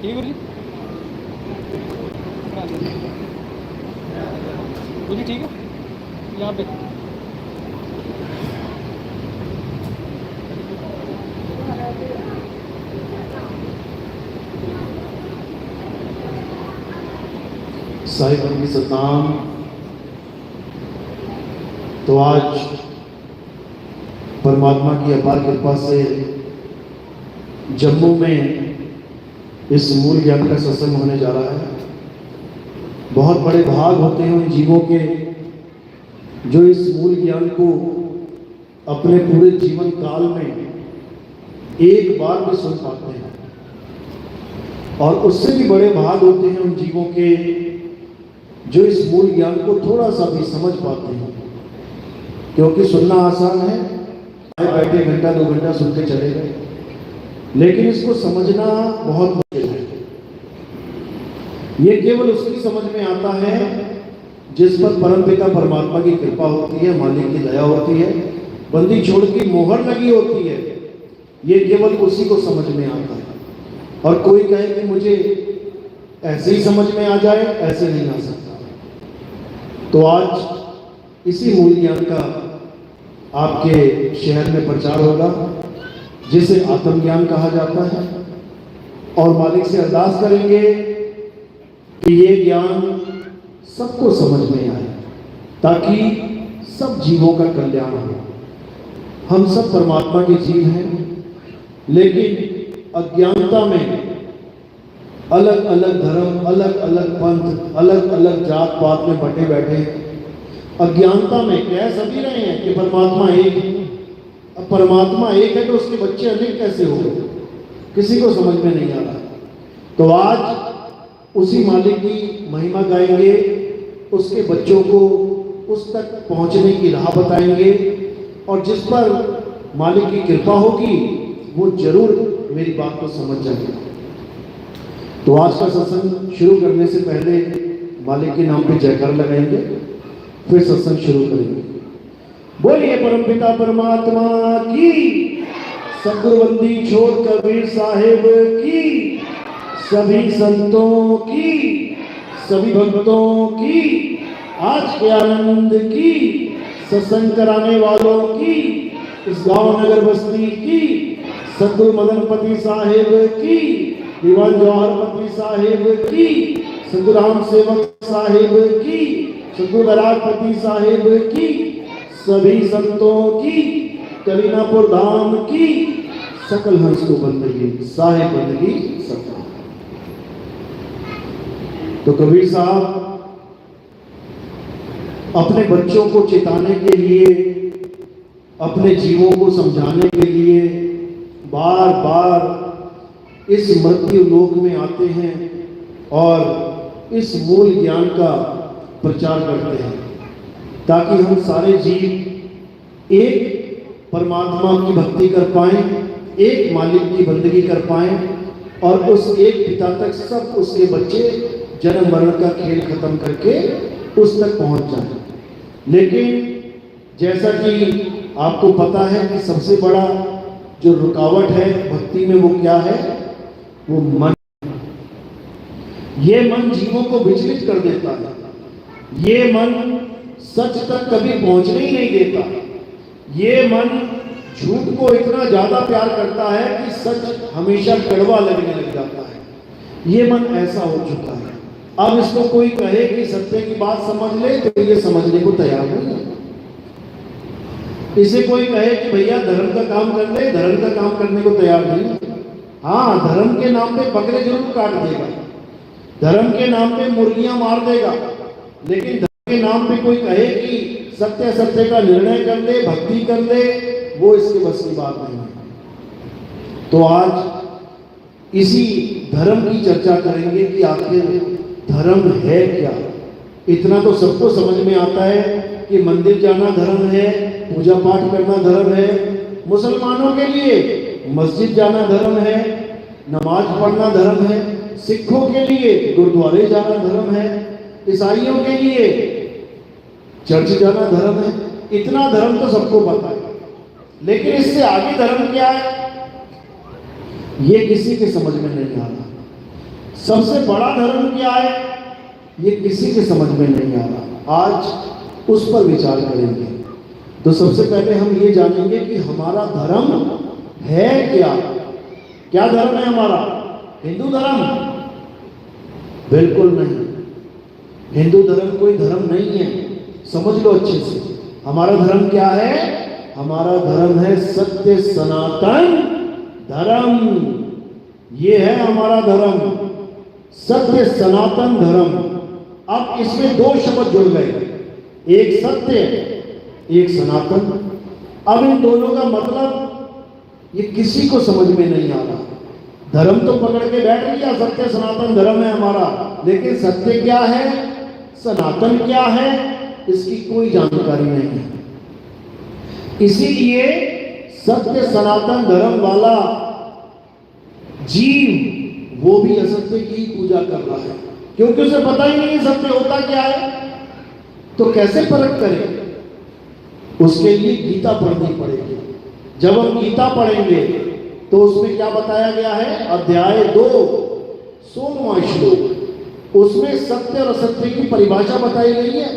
ठीक है गुरु जी ठीक है यहाँ पे साहिब की सतनाम। तो आज परमात्मा की अपार कृपा से जम्मू में इस मूल ज्ञान का सत्संग होने जा रहा है। बहुत बड़े भाग होते हैं उन जीवों के जो इस मूल ज्ञान को अपने पूरे जीवन काल में एक बार भी सुन पाते हैं, और उससे भी बड़े भाग होते हैं उन जीवों के जो इस मूल ज्ञान को थोड़ा सा भी समझ पाते हैं। क्योंकि सुनना आसान है, बैठे घंटा 2 घंटा सुन के चले गए, लेकिन इसको समझना बहुत मुश्किल है। ये केवल उसकी समझ में आता है जिस पर परमपिता परमात्मा की कृपा होती है, मालिक की दया होती है, बंदी छोड़ की मोहर लगी होती है। ये केवल उसी को समझ में आता है। और कोई कहे कि मुझे ऐसे ही समझ में आ जाए, ऐसे नहीं आ सकता। तो आज इसी मूल ज्ञान का आपके शहर में प्रचार होगा, जिसे आत्मज्ञान कहा जाता है। और मालिक से अरदास करेंगे कि ये ज्ञान सबको समझ में आए, ताकि सब जीवों का कल्याण हो। हम सब परमात्मा के जीव हैं, लेकिन अज्ञानता में अलग अलग धर्म, अलग अलग पंथ, अलग अलग जात पात में बटे बैठे अज्ञानता में कह सभी रहे हैं कि परमात्मा एक है। अब परमात्मा एक है तो उसके बच्चे अनेक कैसे हो गए, किसी को समझ में नहीं आ रहा। तो आज उसी मालिक की महिमा गाएंगे, उसके बच्चों को उस तक पहुंचने की राह बताएंगे, और जिस पर मालिक की कृपा होगी वो जरूर मेरी बात को समझ जाएगा। तो आज का सत्संग शुरू करने से पहले मालिक के नाम पे जयकार लगाएंगे, फिर सत्संग शुरू करेंगे। बोलिए परमपिता परमात्मा की, सद्गुरुबंदी छोड़ कबीर साहिब की, सभी संतों की, सभी भक्तों की, आज के आनंद की, सत्संग कराने वालों की, इस गांव नगर बस्ती की, सद्गुरु मदनपति साहिब की, दीवान जौहरपति साहिब की, सद्गुरु राम सेवक साहिब की, सद्गुरु बरागपति साहिब की, सभी संतों की, कलीनापुर धाम की, सकल हंस को बंदगी साहिब बंदगी सकल। तो कबीर साहब अपने बच्चों को चिताने के लिए, अपने जीवों को समझाने के लिए बार बार इस मृत्यु लोक में आते हैं और इस मूल ज्ञान का प्रचार करते हैं, ताकि हम सारे जीव एक परमात्मा की भक्ति कर पाएं, एक मालिक की बंदगी कर पाएं, और उस एक पिता तक सब उसके बच्चे जन्म मरण का खेल खत्म करके उस तक पहुंच जाएं। लेकिन जैसा कि आपको पता है कि सबसे बड़ा जो रुकावट है भक्ति में वो क्या है, वो मन। ये मन जीवों को विचलित कर देता है। ये मन सच तक कभी पहुंचने ही नहीं देता। ये मन झूठ को इतना ज्यादा प्यार करता है कि सच हमेशा कड़वा लगने लग जाता है। ये मन ऐसा हो चुका है। अब इसको कोई कहे कि सत्य की बात समझ ले, तो ये समझने को तैयार नहीं है। इसे कोई कहे कि भैया धर्म का काम कर ले, धर्म का काम करने को तैयार नहीं। हाँ, धर्म के नाम पे बकरे जरूर काट देगा, धर्म के नाम पे मुर्गियां मार देगा, लेकिन धर्म के नाम पे कोई कहे कि सत्य सत्य का निर्णय कर ले, भक्ति कर ले, वो इसके बस की बात नहीं है। तो आज इसी धर्म की चर्चा करेंगे कि आखिर धर्म है क्या। इतना तो सबको समझ में आता है कि मंदिर जाना धर्म है, पूजा पाठ करना धर्म है, मुसलमानों के लिए मस्जिद जाना धर्म है, नमाज पढ़ना धर्म है, सिखों के लिए गुरुद्वारे जाना धर्म है, ईसाइयों के लिए चर्च जाना धर्म है। इतना धर्म तो सबको पता है, लेकिन इससे आगे धर्म क्या है ये किसी के समझ में नहीं आ रहा। सबसे बड़ा धर्म क्या है, ये किसी के समझ में नहीं आ रहा। आज उस पर विचार करेंगे। तो सबसे पहले हम ये जानेंगे कि हमारा धर्म है क्या। क्या धर्म है हमारा? हिंदू धर्म? बिल्कुल नहीं। हिंदू धर्म कोई धर्म नहीं है, समझ लो अच्छे से। हमारा धर्म क्या है? हमारा धर्म है सत्य सनातन धर्म। ये है हमारा धर्म, सत्य सनातन धर्म। अब इसमें दो शब्द जुड़ गए, एक सत्य एक सनातन। अब इन दोनों का मतलब ये किसी को समझ में नहीं आ रहा। धर्म तो पकड़ के बैठ लिया, सत्य सनातन धर्म है हमारा, लेकिन सत्य क्या है, सनातन क्या है, इसकी कोई जानकारी नहीं है। इसीलिए सत्य सनातन धर्म वाला जीव वो भी असत्य की पूजा कर रहा है, क्योंकि उसे पता ही नहीं सत्य होता क्या है। तो कैसे परख करें? उसके लिए गीता पढ़नी पड़ेगी। जब हम गीता पढ़ेंगे तो उसमें क्या बताया गया है? अध्याय 2 16वां श्लोक, उसमें सत्य और असत्य की परिभाषा बताई गई है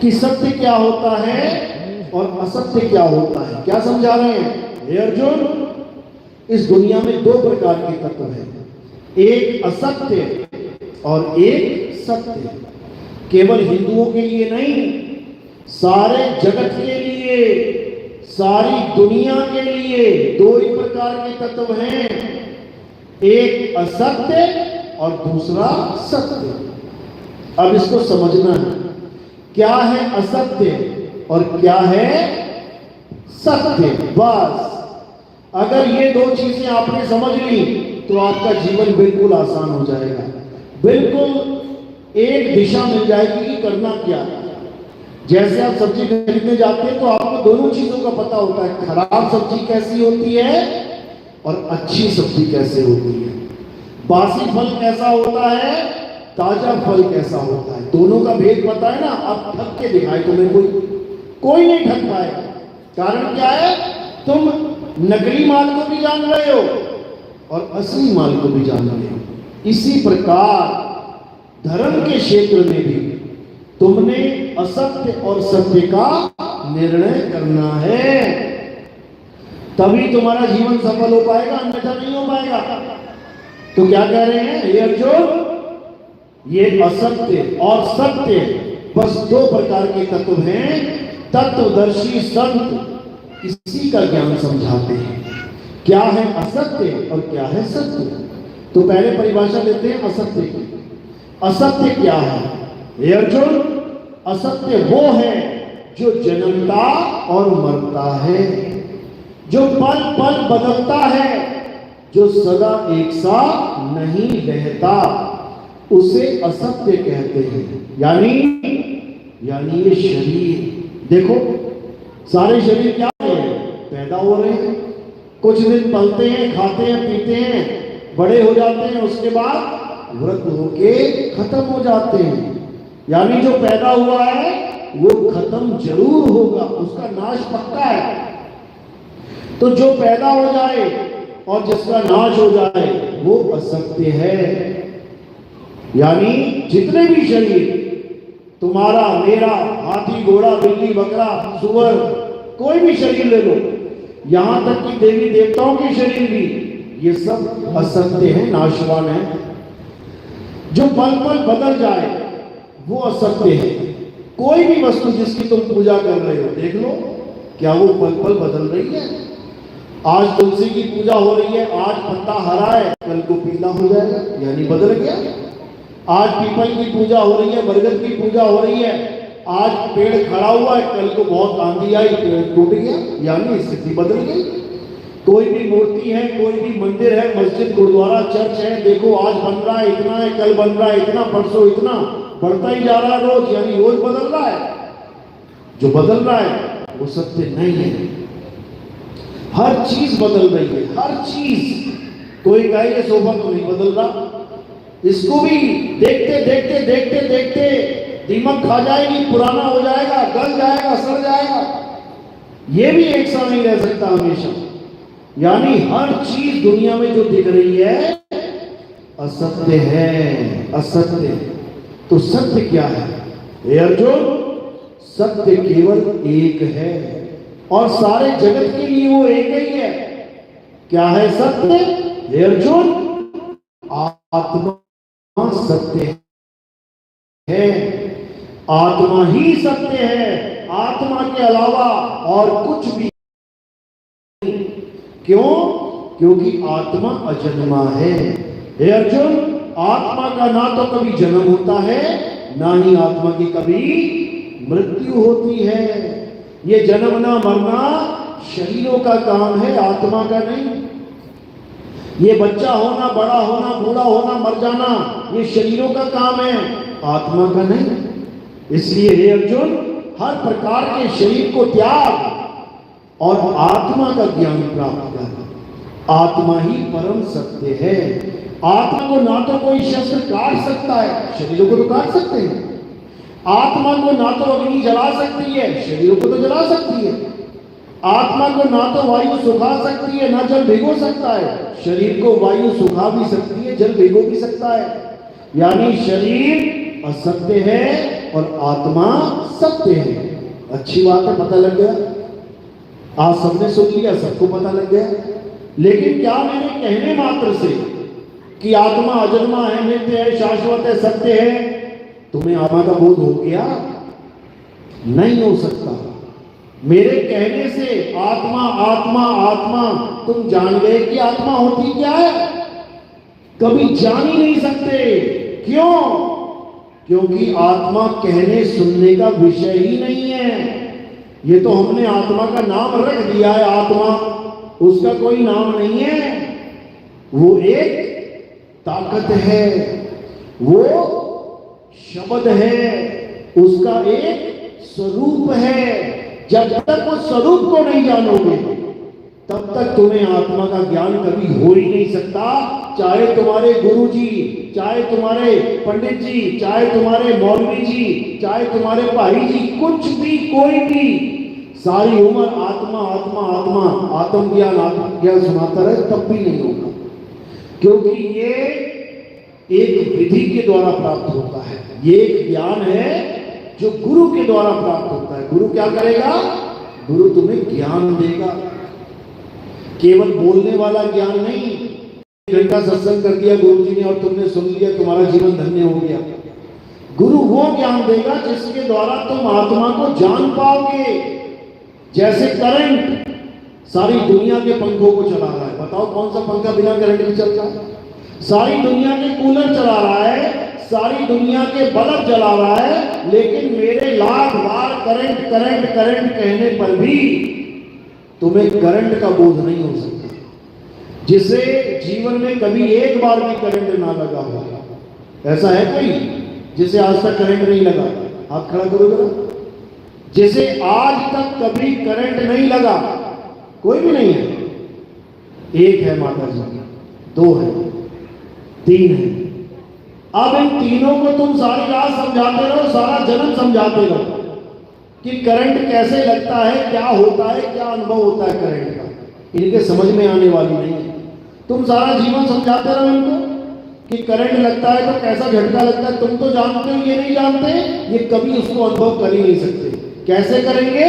कि सत्य क्या होता है और असत्य क्या होता है। क्या समझा रहे हैं हे अर्जुन? इस दुनिया में दो प्रकार के तत्व हैं, एक असत्य और एक सत्य। केवल हिंदुओं के लिए नहीं, सारे जगत के लिए, सारी दुनिया के लिए दो ही प्रकार के तत्व हैं, एक असत्य और दूसरा सत्य। अब इसको समझना है, क्या है असत्य और क्या है सत्य। बस अगर ये दो चीजें आपने समझ ली तो आपका जीवन बिल्कुल आसान हो जाएगा, बिल्कुल एक दिशा मिल जाएगी कि करना क्या है। जैसे आप सब्जी खरीदने जाते हैं तो आपको दोनों चीजों का पता होता है, खराब सब्जी कैसी होती है और अच्छी सब्जी कैसे होती है, बासी फल कैसा होता है, ताजा फल कैसा होता है, दोनों का भेद पता है ना। अब ठग के दिखाए तुम्हें कोई नहीं ठग पाएगा। कारण क्या है? तुम नकली माल को भी जान रहे हो और असली माल को भी जान रहे हो। इसी प्रकार धर्म के क्षेत्र में भी तुमने असत्य और सत्य का निर्णय करना है, तभी तुम्हारा जीवन सफल हो पाएगा, अन्यथा नहीं हो पाएगा। तो क्या कह रहे हैं हे अर्जुन? ये असत्य और सत्य बस दो प्रकार के तत्व हैं। तत्वदर्शी संत इसी का ज्ञान समझाते हैं, क्या है असत्य और क्या है सत्य। तो पहले परिभाषा लेते हैं असत्य की। असत्य क्या है हे अर्जुन? असत्य वो है जो जन्मता और मरता है, जो पल पल बदलता है, जो सदा एक सा नहीं रहता, उसे असत्य कहते हैं। यानी ये शरीर देखो, सारे शरीर क्या है? पैदा हो रहे हैं, कुछ दिन पलते हैं, खाते हैं, पीते हैं, बड़े हो जाते हैं, उसके बाद वृद्ध होके खत्म हो जाते हैं। यानी जो पैदा हुआ है वो खत्म जरूर होगा, उसका नाश पक्का है। तो जो पैदा हो जाए और जिसका नाश हो जाए वो असत्य है। यानी जितने भी शरीर, तुम्हारा, मेरा, हाथी, घोड़ा, बिल्ली, बकरा, सुअर, कोई भी शरीर ले लो, यहां तक कि देवी देवताओं के शरीर भी, ये सब असत्य है, नाशवान है। जो पल पल बदल जाए वो असत्य है। कोई भी वस्तु जिसकी तुम पूजा कर रहे हो, देख लो क्या वो पल पल बदल रही है। आज तुलसी की पूजा हो रही है, आज पत्ता हरा है, कल को पीला हो जाएगा, यानी बदल गया। आज पीपल की पूजा हो रही है, बरगद की पूजा हो रही है, आज पेड़ खड़ा हुआ है, कल को बहुत आंधी आई, पेड़ टूट गया, यानी स्थिति बदल गई। कोई भी मूर्ति है, कोई भी मंदिर है, मस्जिद, गुरुद्वारा, चर्च है, देखो आज बन रहा है इतना है, कल बन रहा है इतना, परसों इतना, बढ़ता ही जा रहा है रोज, यानी रोज बदल रहा है। जो बदल रहा है वो सत्य नहीं है। हर चीज बदल रही है, हर चीज। कोई कहे ये सोफा तो नहीं बदल रहा, इसको भी देखते देखते देखते देखते दीमक खा जाएगी, पुराना हो जाएगा, गल जाएगा, सड़ जाएगा। ये भी एक सा नहीं रह सकता हमेशा। यानी हर चीज दुनिया में जो दिख रही है असत्य है, असत्य। तो सत्य क्या है? हे अर्जुन, सत्य केवल एक है और सारे जगत के लिए वो एक ही है। क्या है सत्य? हे अर्जुन, आत्मा सत्य है, आत्मा ही सत्य है, आत्मा के अलावा और कुछ भी। क्यों? क्योंकि आत्मा अजन्मा है। हे अर्जुन, आत्मा का ना तो कभी जन्म होता है, ना ही आत्मा की कभी मृत्यु होती है। ये जन्मना मरना शरीरों का काम है, आत्मा का नहीं। ये बच्चा होना, बड़ा होना, बूढ़ा होना, मर जाना, ये शरीरों का काम है, आत्मा का नहीं। इसलिए हे अर्जुन, हर प्रकार के शरीर को त्याग और आत्मा का ज्ञान प्राप्त कर। आत्मा ही परम सत्य है। आत्मा को ना तो कोई शस्त्र काट सकता है, शरीरों को तो काट सकते हैं। आत्मा को ना तो अग्नि जला सकती है, शरीरों को तो जला सकती है। आत्मा को ना तो वायु सुखा सकती है, ना जल भिगो सकता है। शरीर को वायु सुखा भी सकती है, जल भिगो भी सकता है। यानी शरीर असत्य है और आत्मा सत्य है। अच्छी बात है, पता लग गया। आज सबने सुन लिया, सबको पता लग गया। लेकिन क्या मेरे कहने मात्र से कि आत्मा अजन्मा है, नित्य है, शाश्वत है, सत्य है, तुम्हें आत्मा का बोध हो गया? नहीं हो सकता। मेरे कहने से आत्मा आत्मा आत्मा तुम जान गए कि आत्मा होती क्या है? कभी जान ही नहीं सकते। क्यों? क्योंकि आत्मा कहने सुनने का विषय ही नहीं है। ये तो हमने आत्मा का नाम रख दिया है, आत्मा, उसका कोई नाम नहीं है। वो एक ताकत है, वो शब्द है, उसका एक स्वरूप है। जब तक उस स्वरूप को नहीं जानोगे तब तक तुम्हें आत्मा का ज्ञान कभी हो ही नहीं सकता। चाहे तुम्हारे गुरु जी, चाहे तुम्हारे पंडित जी, चाहे तुम्हारे मौलवी जी, चाहे तुम्हारे भाई जी, कुछ भी, कोई भी सारी उम्र आत्मा आत्मा आत्मा आत्मज्ञान सुनाता रहे, तब भी नहीं होगा। क्योंकि ये एक विधि के द्वारा प्राप्त होता है। ये एक ज्ञान है जो गुरु के द्वारा प्राप्त होता है। गुरु क्या करेगा? गुरु तुम्हें ज्ञान देगा, केवल बोलने वाला ज्ञान नहीं। एक घंटा सत्संग कर दिया गुरु जी ने और तुमने सुन लिया, तुम्हारा जीवन धन्य हो गया। गुरु वो ज्ञान देगा जिसके द्वारा तुम आत्मा को जान पाओगे। जैसे करंट सारी दुनिया के पंखों को चला रहा है। बताओ कौन सा पंखा बिना करंट के चल रहा है? सारी दुनिया के कूलर चला रहा है, सारी दुनिया के बल्ब जला रहा है, लेकिन मेरे लाख बार करंट करंट करंट कहने पर भी तुम्हें करंट का बोध नहीं हो सकता। जिसे जीवन में कभी एक बार भी करंट ना लगा हो, ऐसा है कोई जिसे आज तक करंट नहीं लगा? हाथ खड़ा करो जरा। जिसे आज तक कभी करंट नहीं लगा, कोई भी नहीं है। एक है माता जी, दो है, तीन है। अब इन तीनों को तुम सारी रात समझाते रहो, सारा जन्म समझाते रहो कि करंट कैसे लगता है, क्या होता है, क्या अनुभव होता है करंट का। इनके समझ में आने वाली नहीं है। तुम सारा जीवन समझाते रहो इनको कि करंट लगता है तो कैसा झटका लगता है। तुम तो जानते हो, ये नहीं जानते। ये कभी उसको अनुभव कर ही नहीं सकते। कैसे करेंगे?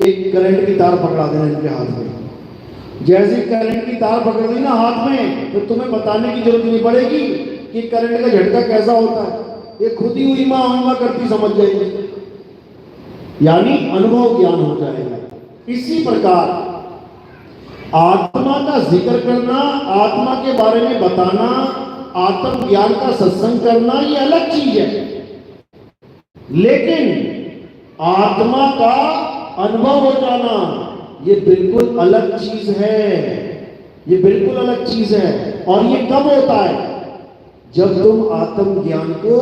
एक करंट की तार पकड़ा देना इनके हाथ में। जैसे करंट की तार पकड़ दी ना हाथ में, तो तुम्हें बताने की जरूरत नहीं पड़ेगी कि करंट का झटका कैसा होता है। ये खुद ही हुई माँ करती समझ जाएगी, यानी अनुभव ज्ञान हो जाएगा। इसी प्रकार आत्मा का जिक्र करना, आत्मा के बारे में बताना, आत्म ज्ञान का सत्संग करना, ये अलग चीज है। लेकिन आत्मा का अनुभव हो जाना, ये बिल्कुल अलग चीज है। ये बिल्कुल अलग चीज है। और ये कब होता है? जब तुम आत्म ज्ञान को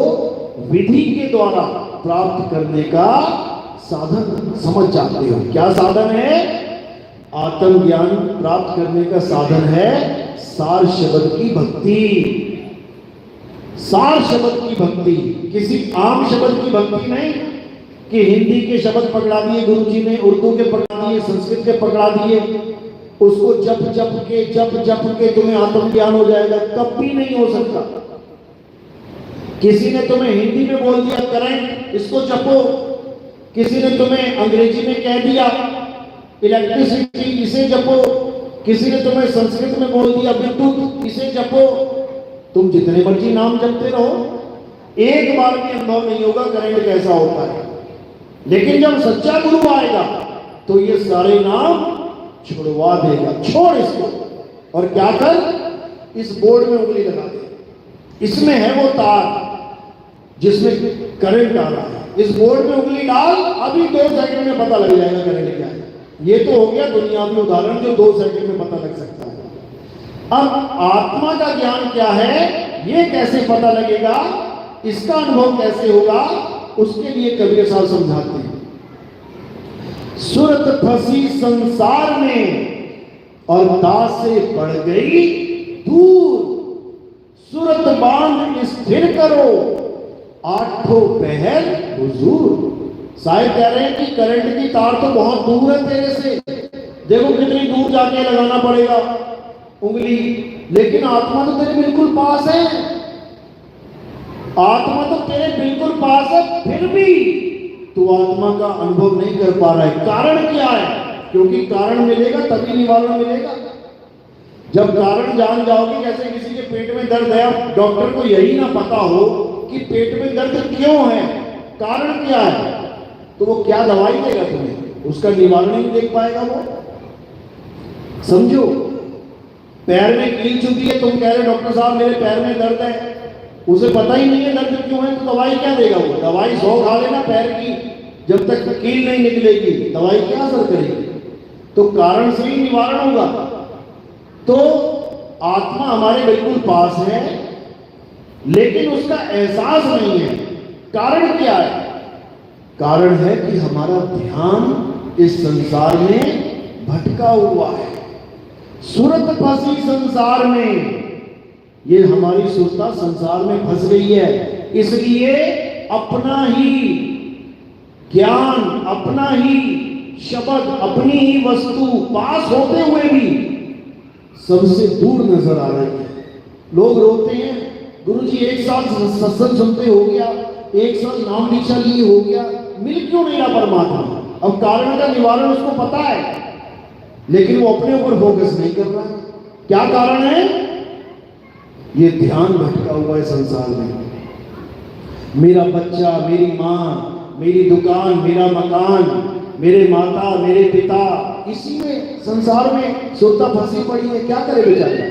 विधि के द्वारा प्राप्त करने का साधन समझ जाते हो। क्या साधन है? आत्म ज्ञान प्राप्त करने का साधन है सार शब्द की भक्ति। सार शब्द की भक्ति, किसी आम शब्द की भक्ति नहीं कि हिंदी के शब्द पकड़ा दिए गुरु जी ने, उर्दू के पकड़ा दिए, संस्कृत के पकड़ा दिए, उसको जप जप के तुम्हें आत्मज्ञान हो जाएगा, कभी नहीं हो सकता। किसी ने तुम्हें हिंदी में बोल दिया करंट, इसको जपो। किसी ने तुम्हें अंग्रेजी में कह दिया इलेक्ट्रिसिटी, इसे जपो। किसी ने तुम्हें संस्कृत में बोल दिया विद्युत, इसे जपो। तुम जितने मर्जी नाम जपते रहो, एक बार भी अनुभव नहीं होगा करंट कैसा होता है। लेकिन जब सच्चा गुरु आएगा तो ये सारे नाम छुड़वा देगा। छोड़ इसको और क्या कर, इस बोर्ड में उंगली लगा दे, इसमें है वो तार जिसमें करंट आ रहा है, इस बोर्ड में उंगली डाल, अभी 2 सेकंड में पता लग जाएगा करंट क्या है। ये तो हो गया दुनियावी उदाहरण जो 2 सेकंड में पता लग सकता है। अब आत्मा का ज्ञान क्या है, ये कैसे पता लगेगा, इसका अनुभव कैसे होगा, उसके लिए कबीर साहब समझाते हैं। सूरत फंसी संसार में और दास से पड़ गई दूर, सूरत बांध स्थिर करो, आठों पहर हुजूर। साहिब कह रहे हैं कि करंट की तार तो बहुत दूर है तेरे से, देखो कितनी दूर जाके लगाना पड़ेगा उंगली, लेकिन आत्मा तो तेरे बिल्कुल पास है। आत्मा तो तेरे बिल्कुल पास है, फिर भी तू आत्मा का अनुभव नहीं कर पा रहा है। कारण क्या है? क्योंकि कारण मिलेगा तभी निवारण मिलेगा। जब कारण जान जाओगे, जैसे किसी के पेट में दर्द है, डॉक्टर को यही ना पता हो कि पेट में दर्द क्यों है, कारण क्या है, तो वो क्या दवाई देगा तुम्हें, उसका निवारण नहीं देख पाएगा वो। समझो, पैर में कील चुकी है, तुम कह रहे डॉक्टर साहब मेरे पैर में दर्द है, उसे पता ही नहीं है दर्द क्यों है, तो दवाई क्या देगा वो? दवाई 100 खा लेना पैर की, जब तक कील नहीं निकलेगी दवाई क्या असर करेगी? तो कारण से ही निवारण होगा। तो आत्मा हमारे बिल्कुल पास है, लेकिन उसका एहसास नहीं है। कारण क्या है? कारण है कि हमारा ध्यान इस संसार में भटका हुआ है। सूरत फंसी संसार में, ये हमारी सुरता संसार में फंस गई है, इसलिए अपना ही ज्ञान, अपना ही शब्द, अपनी ही वस्तु पास होते हुए भी सबसे दूर नजर आ रही है। लोग रोते हैं, गुरुजी एक साल सत्संग सुनते हो गया, एक साल नाम दीक्षा लिए हो गया, मिल क्यों नहीं रहा परमात्मा? अब कारण का निवारण उसको पता है, लेकिन वो अपने ऊपर फोकस नहीं कर रहा है। क्या कारण है? ये ध्यान भटका हुआ है संसार में। मेरा बच्चा, मेरी माँ, मेरी दुकान, मेरा मकान, मेरे माता, मेरे पिता, इसी में संसार में सुरता फंसी पड़ी है। क्या करे बेचारा?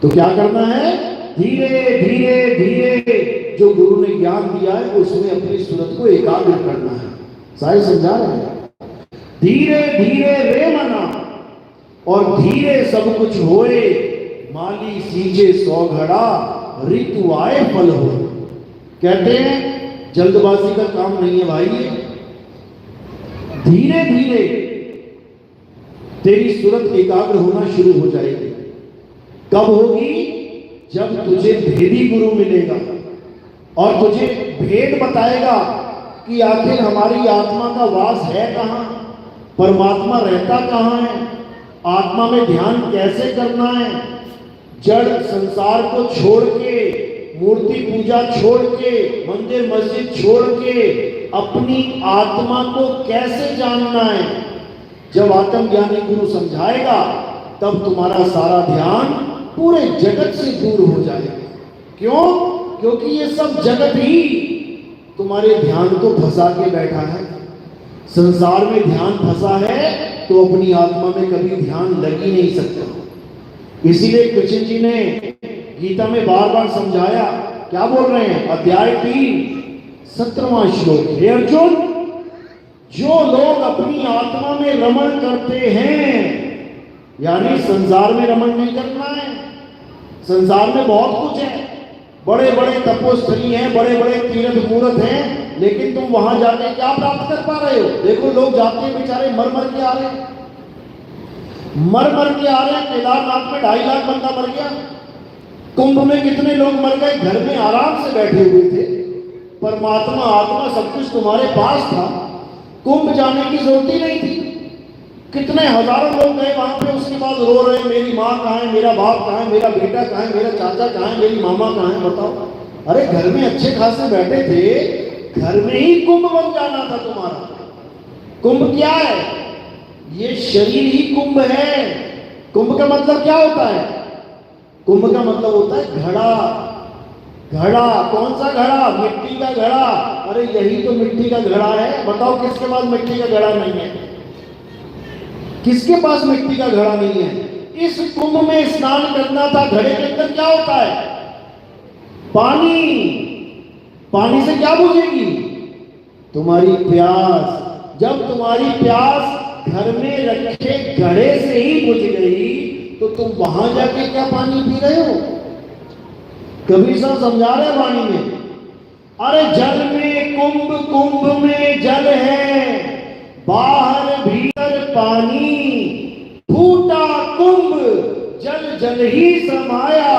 तो क्या करना है? धीरे धीरे धीरे जो गुरु ने ज्ञान दिया है उसमें अपनी सूरत को एकाग्र करना है। साहिब समझा रहे हैं, धीरे धीरे रे मना और धीरे सब कुछ होए, माली सींचे 100 घड़ा, ऋतु आए फल हो। कहते हैं जल्दबाजी का काम नहीं है भाई, धीरे धीरे तेरी सूरत एकाग्र होना शुरू हो जाएगी। कब होगी? जब तुझे भेदी गुरु मिलेगा और तुझे भेद बताएगा कि आखिर हमारी आत्मा का वास है कहां, परमात्मा रहता कहां है, आत्मा में ध्यान कैसे करना है, जड़ संसार को छोड़ के, मूर्ति पूजा छोड़ के, मंदिर मस्जिद छोड़ के अपनी आत्मा को कैसे जानना है। जब आत्मज्ञानी गुरु समझाएगा तब तुम्हारा सारा ध्यान पूरे जगत से दूर हो जाएगा। क्यों? क्योंकि ये सब जगत ही तुम्हारे ध्यान को फंसा के बैठा है। संसार में ध्यान फंसा है तो अपनी आत्मा में कभी ध्यान लग ही नहीं सकता। इसीलिए कृष्ण जी ने गीता में बार बार समझाया, क्या बोल रहे हैं? अध्याय 3 17वां श्लोक, हे अर्जुन, जो लोग अपनी आत्मा में रमण करते हैं, यानी संसार में रमण नहीं करना है। संसार में बहुत कुछ है, बड़े बड़े तपोस्थली हैं, बड़े बड़े तीर्थ मूर्त हैं, लेकिन तुम वहां जाके क्या प्राप्त कर पा रहे हो? देखो लोग जाते हैं बेचारे, मर मर के आ रहे हैं, मर मर के आ रहे हैं। केदारनाथ में 2.5 लाख बंदा मर गया, कुंभ में कितने लोग मर गए, घर में आराम से बैठे हुए थे, परमात्मा आत्मा सब कुछ तुम्हारे पास था, कुंभ जाने की जरूरत ही नहीं थी। कितने हजारों लोग गए वहां पे, उसके बाद रो रहे हैं, मेरी माँ कहाँ है, मेरा बाप कहाँ है, मेरा बेटा कहाँ है, मेरा चाचा कहाँ है, मेरी मामा कहाँ है। बताओ, अरे घर में अच्छे खासे बैठे थे, घर में ही कुंभ बन जाना था तुम्हारा। कुंभ क्या है? ये शरीर ही कुंभ है। कुंभ का मतलब क्या होता है? कुंभ का मतलब होता है घड़ा। घड़ा, कौन सा घड़ा? मिट्टी का घड़ा। अरे यही तो मिट्टी का घड़ा है। बताओ किसके पास मिट्टी का घड़ा नहीं है? किसके पास मिट्टी का घड़ा नहीं है? इस कुंभ में स्नान करना था। घड़े के अंदर क्या होता है? पानी। पानी से क्या बुझेगी? तुम्हारी प्यास। जब तुम्हारी प्यास घर में रखे घड़े से ही बुझ गई तो तुम वहां जाके क्या पानी पी रहे हो? कबीर साहब समझा रहे वाणी में, अरे जल में कुंभ, कुंभ में जल है, बाहर भीतर पानी, फूटा कुंभ जल जल ही समाया,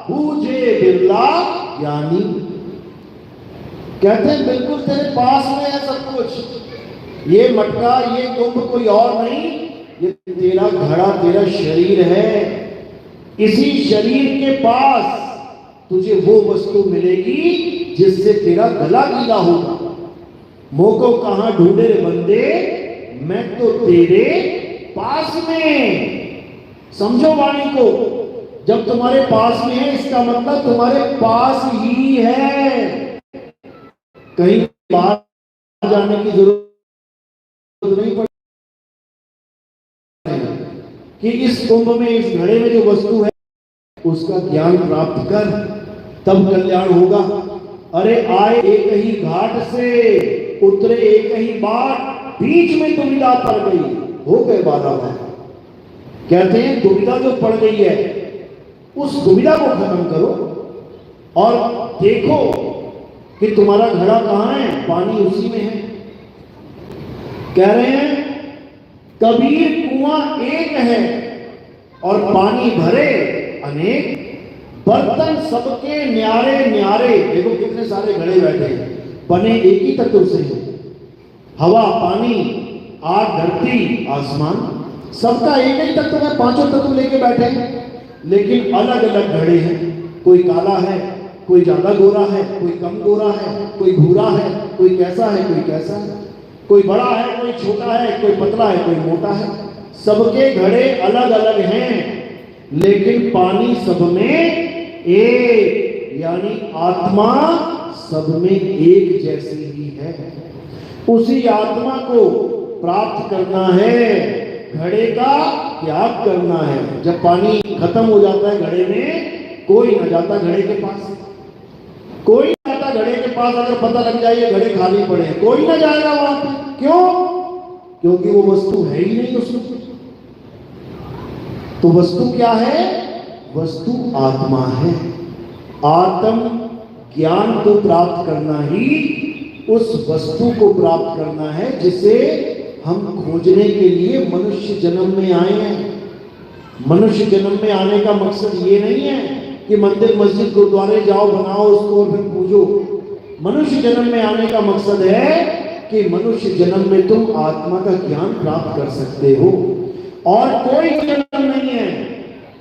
बूझे बिरला ज्ञानी। कहते हैं बिल्कुल तेरे पास में है सब कुछ। ये मटका, ये कुंभ कोई और नहीं, ये तेरा घड़ा, तेरा शरीर है। इसी शरीर के पास तुझे वो वस्तु मिलेगी जिससे तेरा गला गीला होगा। मोको कहां ढूंढे रे बंदे, मैं तो तेरे पास में। समझो वाणी को, जब तुम्हारे पास में है इसका मतलब तुम्हारे पास ही है। कहीं बाहर जाने की जरूरत नहीं पड़ती कि इस कुंभ में, इस घड़े में जो वस्तु है उसका ज्ञान प्राप्त कर, तब कल्याण होगा। अरे आए एक ही घाट से, उतरे एक ही बाट, बीच में दुविधा पड़ गई, हो गए 12 बार। कहते हैं दुविधा जो पड़ गई है उस दुविधा को खत्म करो और देखो कि तुम्हारा घड़ा कहां है। पानी उसी में है। कह रहे हैं कबीर कुआं एक है और पानी भरे अनेक, बर्तन सबके न्यारे न्यारे। देखो कितने सारे घड़े बैठे हैं, बने एक ही तत्व से हैं। हवा, पानी, आग, धरती, आसमान, सबका एक ही तत्व है। पांचों तत्व लेके बैठे हैं, लेकिन अलग अलग घड़े हैं। कोई काला है, कोई ज्यादा गोरा है, कोई कम गोरा है, कोई भूरा है, कोई कैसा है, कोई कैसा है, कोई बड़ा है, कोई छोटा है, कोई पतला है, कोई मोटा है। सबके घड़े अलग अलग हैं, लेकिन पानी सब में एक, यानी आत्मा सब में एक जैसी ही है। उसी आत्मा को प्राप्त करना है, घड़े का त्याग करना है। जब पानी खत्म हो जाता है घड़े में, कोई न जाता घड़े के पास, कोई न जाता घड़े के पास। अगर पता लग जाए ये घड़े खाली पड़े हैं, कोई ना जाएगा वहां पे। क्यों? क्योंकि वो वस्तु है ही नहीं उसमें। तो वस्तु क्या है? वस्तु आत्मा है। आत्म ज्ञान को प्राप्त करना ही उस वस्तु को प्राप्त करना है जिसे हम खोजने के लिए मनुष्य जन्म में आए हैं। मनुष्य जन्म में आने का मकसद ये नहीं है कि मंदिर, मस्जिद, गुरुद्वारे जाओ, बनाओ उसको और फिर पूजो। मनुष्य जन्म में आने का मकसद है कि मनुष्य जन्म में तुम आत्मा का ज्ञान प्राप्त कर सकते हो। और कोई जन्म नहीं है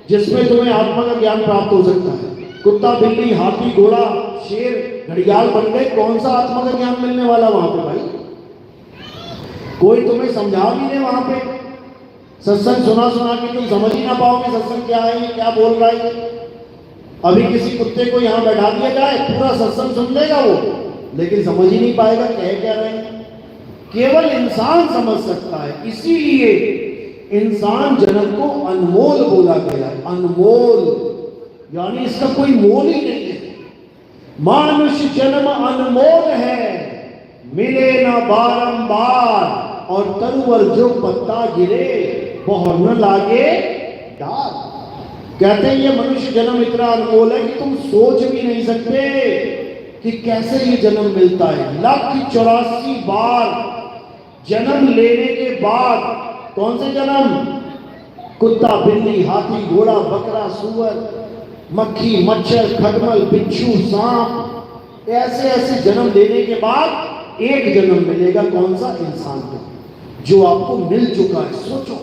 जिसमें तुम्हें आत्मा का ज्ञान प्राप्त हो सकता है। कुत्ता, बिल्ली, हाथी, घोड़ा, शेर, घड़ियाल बन गए, कौन सा आत्मा का ज्ञान मिलने वाला वहां पे भाई? कोई तुम्हें समझा भी नहीं वहां पे। सत्संग सुना सुना के तुम समझ ही ना पाओगे सत्संग क्या है, क्या बोल रहा है। अभी किसी कुत्ते को यहाँ बैठा दिया जाए, पूरा सत्संग सुन लेगा वो, लेकिन समझ ही नहीं पाएगा कह क्या रहे हैं। केवल इंसान समझ सकता है। इसीलिए इंसान जन्म को अनमोल बोला गया। अनमोल यानी इसका कोई मोल ही नहीं है। मानुष जन्म अनमोल है, मिले ना बारंबार, और तरुवर जो पत्ता गिरे वह न लागे डाल। कहते हैं ये मनुष्य जन्म इतना अनमोल है कि तुम सोच भी नहीं सकते कि कैसे ये जन्म मिलता है। 1,84 बार जन्म लेने के बाद, कौन से जन्म? कुत्ता, बिल्ली, हाथी, घोड़ा, बकरा, सुअर, मक्खी, मच्छर, खटमल, बिच्छू, सांप, ऐसे ऐसे जन्म लेने के बाद एक जन्म मिलेगा। कौन सा? इंसान का। जो आपको मिल चुका है। सोचो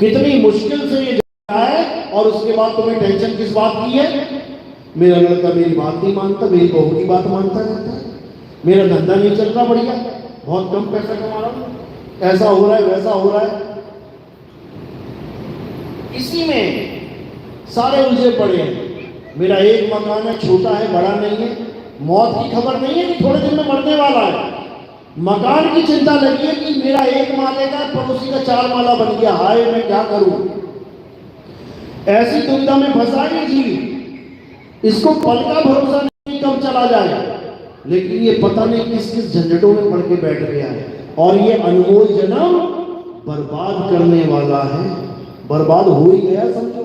कितनी मुश्किल से ये जाए और उसके बाद तुम्हें टेंशन किस बात की है? मेरा लड़का मेरी बात नहीं मानता, मेरी बहू की बात मानता रहता है, मेरा धंधा नहीं चल रहा बढ़िया, बहुत कम पैसा कमा रहा हूं, ऐसा हो रहा है वैसा हो रहा है। इसी में सारे उलझे पड़े हैं। मेरा एक मकान है, छोटा है बड़ा नहीं है, मौत की खबर नहीं है कि थोड़े दिन में मरने वाला है, मकान की चिंता लगी है कि मेरा एक माले का पड़ोसी का 4 माला बन गया, हाय मैं क्या करूं। ऐसी दुविधा में फंसा ही जी, इसको पल का भरोसा नहीं कब चला जाए, लेकिन ये पता नहीं किस किस झंझटों में पड़ के बैठ गया है। और ये अनमोल जन्म बर्बाद करने वाला है, बर्बाद हो ही गया समझो।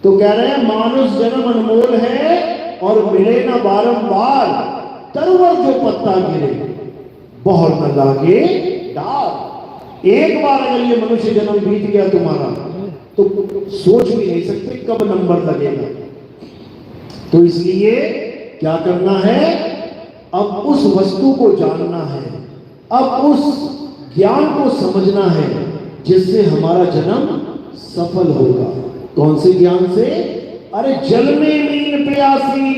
तो कह रहे हैं मानुष जन्म अनमोल है और मिले ना बारंबार, तरवर जो पत्ता गिरे बहुर न लागे डाल। एक बार अगर ये मनुष्य जन्म बीत गया तुम्हारा तो सोच भी नहीं सकते कब नंबर लगेगा। तो इसलिए क्या करना है? अब उस वस्तु को जानना है, अब उस ज्ञान को समझना है जिससे हमारा जन्म सफल होगा। कौन से ज्ञान से? अरे जल में मीन प्यासी,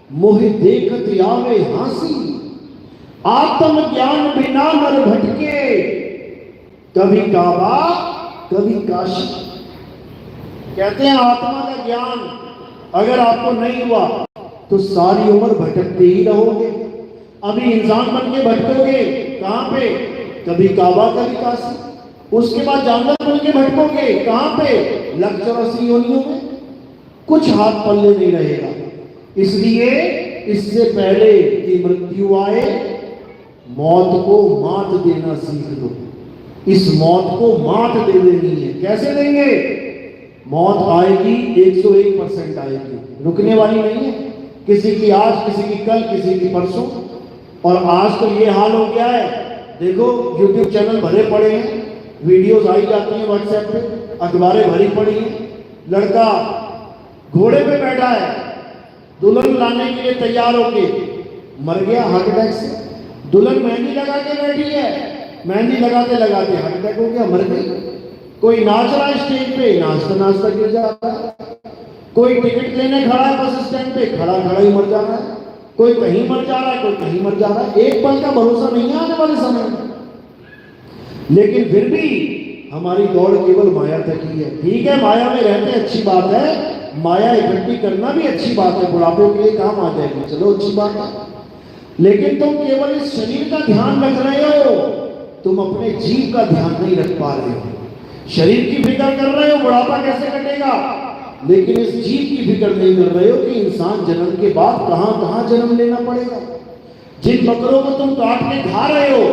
मोहि देखत आवे हासी, आत्म ज्ञान बिना नर भटके, कभी काबा कभी काशी। कहते हैं आत्मा का ज्ञान अगर आपको नहीं हुआ तो सारी उम्र भटकते ही रहोगे। अभी इंसान बन के भटकोगे कहां पे? कभी काबा कभी काशी। उसके बाद जानवर बन के भटकोगे कहां पे? 184 योनियों में। कुछ हाथ पल्ले नहीं रहेगा। इसलिए इससे पहले कि मृत्यु आए मौत को मात देना सीख लो। इस मौत को मात दे देनी है। कैसे देंगे? मौत आएगी 101% आएगी, रुकने वाली नहीं है। किसी की आज, किसी की कल, किसी की परसों। और आज तो ये हाल हो गया है, देखो YouTube चैनल भरे पड़े हैं, वीडियोस आई जाती हैं व्हाट्सएप पे, अखबारें भरी पड़ी हैं। लड़का घोड़े पे बैठा है, दुल्हन लाने के लिए तैयार होके मर गया हार्ट अटैक से। दुल्हन मेहंदी लगा के बैठी है, मेहंदी लगाते लगाते हार्ट अटैक हो गया, मर गई। कोई नाच रहा है स्टेज पे, नाचता नाचता गिर जाता है। कोई टिकट लेने खड़ा है बस स्टैंड पे, खड़ा खड़ा ही मर जा रहा है। कोई कहीं मर जा रहा है, कोई कहीं मर जा रहा है। एक पल का भरोसा नहीं है आने वाले समय में। लेकिन फिर भी हमारी दौड़ केवल माया तक ही है। ठीक है, माया में रहते अच्छी बात है, माया इकट्ठी करना भी अच्छी बात है, बुढ़ापे के लिए काम आ जाएगी, चलो अच्छी बात है। लेकिन तुम केवल इस शरीर का ध्यान रख रहे हो, तुम अपने जीव का ध्यान नहीं रख पा रहे हो। शरीर की फिक्र कर रहे हो बुढ़ापा कैसे कटेगा, लेकिन इस जीव की फिक्र नहीं कर रहे हो कि इंसान जन्म के बाद कहां कहां जन्म लेना पड़ेगा। जिन बकरों को तुम काट के खा रहे हो,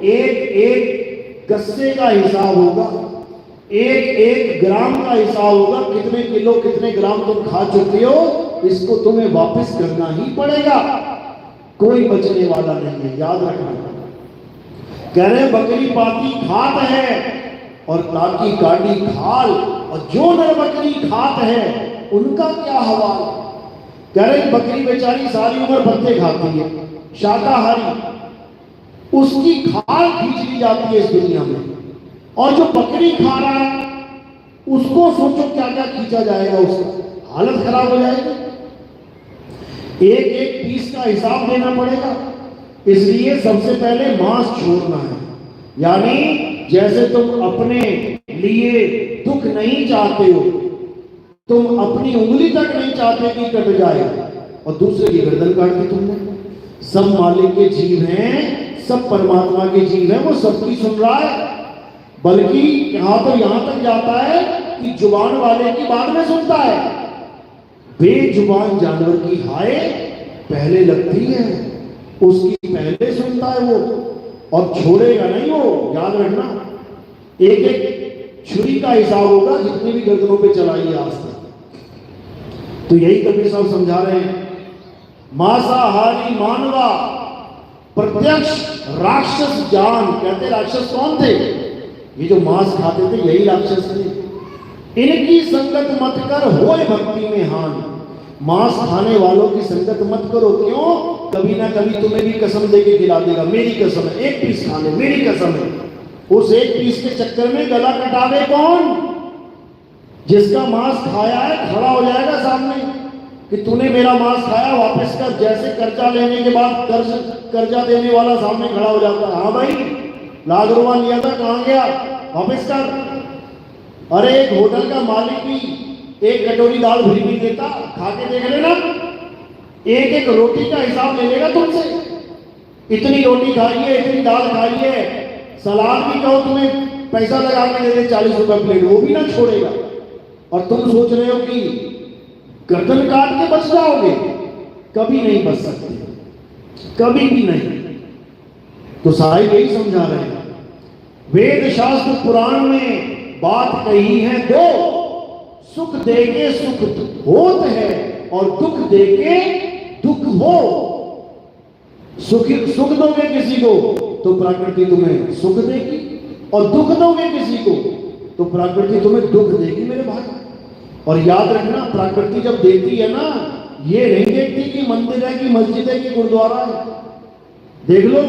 एक एक गस्से का हिसाब होगा, एक एक ग्राम का हिसाब होगा। कितने किलो कितने ग्राम तुम खा चुके हो, इसको तुम्हें वापस करना ही पड़ेगा। कोई बचने वाला नहीं है, याद रखना। कह रहे बकरी पाती खात है और ताकी काटी खाल, और जो नर बकरी खात है उनका क्या हवाल। कह रहे बकरी बेचारी सारी उम्र पत्ते खाती है, शाकाहारी, उसकी खाल खींच ली जाती है इस दुनिया में। और जो बकरी खा रहा है उसको सोचो क्या क्या खींचा जाएगा, उसका हालत खराब हो जाएगी। एक एक पीस का हिसाब देना पड़ेगा। इसलिए सबसे पहले मांस छोड़ना है। यानी जैसे तुम अपने लिए दुख नहीं चाहते हो, तुम अपनी उंगली तक नहीं चाहते कि कट जाए, और दूसरे की गर्दन काट दी तुमने। सब मालिक के जीव हैं, सब परमात्मा के जीव हैं, वो सबकी सुन रहा है। बल्कि यहां तो यहां तक जाता है कि जुबान वाले की बाद में सुनता है। बेजुबान जानवर की हाय पहले लगती है, उसकी पहले सुनता है वो, और छोड़ेगा नहीं वो, याद रखना। एक एक छुरी का हिसाब होगा जितनी भी गर्दनों पे चलाई है आज तक। तो यही कबीर साहब समझा रहे हैं। मांसाहारी मानवा प्रत्यक्ष राक्षस जान। कहते राक्षस कौन थे? ये जो मांस खाते थे यही राक्षस थे। इनकी संगत मत कर होए भक्ति में हान। मांस खाने वालों की संगत मत करो। क्यों? कभी ना कभी तुम्हें भी कसम देके खिला देगा, मेरी कसम है, एक पीस खा ले, मेरी कसम है। उस एक पीस के चक्कर में गला कटावे कौन? जिसका मांस खाया है खड़ा हो जाएगा सामने कि तूने मेरा मांस खाया, वापस कर। जैसे कर्जा लेने के बाद कर्जा देने वाला सामने खड़ा हो जाता है, हाँ भाई ₹1,00,000 लिया था, कहां गया, वापस कर। अरे एक होटल का मालिक भी एक कटोरी दाल भी नहीं देता, खा के देख लेना, एक एक रोटी का हिसाब ले लेगा तुमसे। इतनी रोटी खाई है, इतनी दाल खाई है, सलाद भी कहो तुम्हें पैसा लगा के दे दे 40 रुपए प्लेट, वो भी ना छोड़ेगा। और तुम सोच रहे हो कि गर्दन काट के बच जाओगे, कभी नहीं बच सकते, कभी भी नहीं। तो साहिब यही समझा रहे हैं, वेद शास्त्र पुराण में बात कही है दो, सुख देके सुख होत है और दुख देके दुख हो। सुख दोगे किसी को तो प्रकृति तुम्हें सुख देगी, और दुख दोगे किसी को तो प्रकृति तुम्हें दुख देगी मेरे भाई। और याद रखना, प्रकृति जब देती है ना, ये नहीं देखती कि मंदिर है कि मस्जिद है कि गुरुद्वारा है। देख लो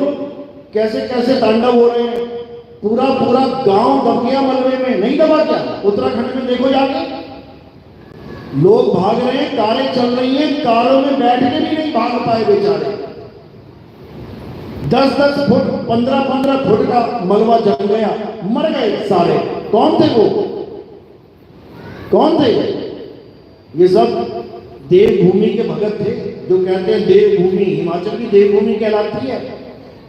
कैसे कैसे तांडव हो रहे हैं, पूरा पूरा गांव दब गया मलबे में, नहीं दबा क्या? उत्तराखंड में देखो जाके, लोग भाग रहे हैं, कारें चल रही हैं, कारों में बैठ के भी नहीं भाग पाए बेचारे। 10-10 फुट 15-15 फुट का मलबा जम गया, मर गए सारे। कौन थे वो? कौन थे? ये सब देवभूमि के भगत थे, जो कहते हैं देवभूमि, हिमाचल की देवभूमि कहलाती है,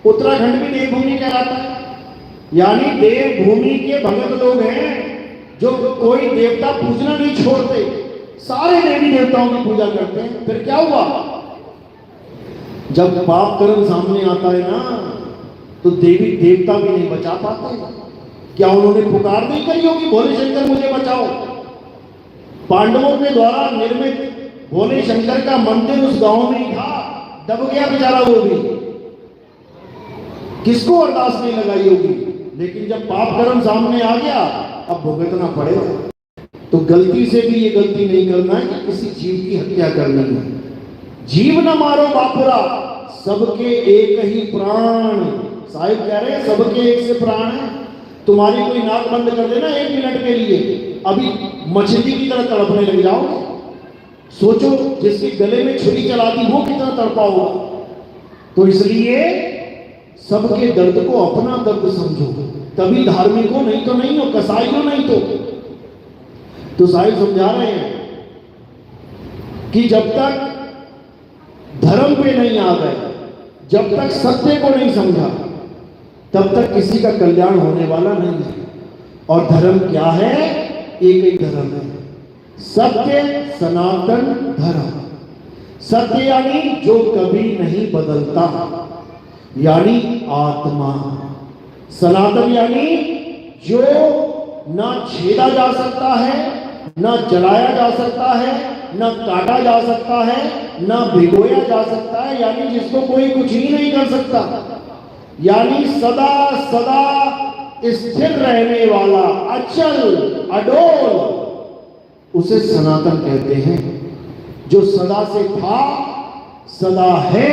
उत्तराखंड भी देवभूमि कहलाता है। यानी देवभूमि के भगत लोग हैं जो कोई देवता पूजना नहीं छोड़ते, सारे देवी देवताओं की पूजा करते हैं। फिर क्या हुआ? जब पाप कर्म सामने आता है ना, तो देवी देवता भी नहीं बचा पाते। क्या उन्होंने पुकार नहीं करी होगी, भोले शंकर मुझे बचाओ? पांडवों के द्वारा निर्मित भोले शंकर का मंदिर उस गांव में ही था, दब गया बेचारा वो भी। किसको अरदास नहीं लगाई होगी? लेकिन जब पाप कर्म सामने आ गया, अब भुगतना पड़ेगा। तो गलती से भी ये गलती नहीं करना है कि किसी जीव की हत्या करनी है। जीव न मारो बापुरा, सबके एक ही प्राण। साहिब कह रहे हैं सबके एक से प्राण है। तुम्हारी कोई नाक बंद कर देना 1 मिनट के लिए, अभी मछली की तरह तड़पने लग जाओगे। सोचो जिसके गले में छुरी चला दी वो कितना तड़पा होगा। तो इसलिए सबके दर्द को अपना दर्द समझो, तभी धार्मिक हो, नहीं तो नहीं हो, कसाई हो नहीं तो साहिब समझा रहे हैं कि जब तक धर्म पे नहीं आ गए, जब तक सत्य को नहीं समझा, तब तक किसी का कल्याण होने वाला नहीं है। और धर्म क्या है? एक ही धर्म है, सत्य सनातन धर्म। सत्य यानी जो कभी नहीं बदलता, यानी आत्मा। सनातन यानी जो ना छेदा जा सकता है, ना जलाया जा सकता है, ना काटा जा सकता है, ना भिगोया जा सकता है, यानी जिसको कोई कुछ ही नहीं कर सकता, यानी सदा सदा स्थिर रहने वाला, अचल अडोल, उसे सनातन कहते हैं। जो सदा से था, सदा है,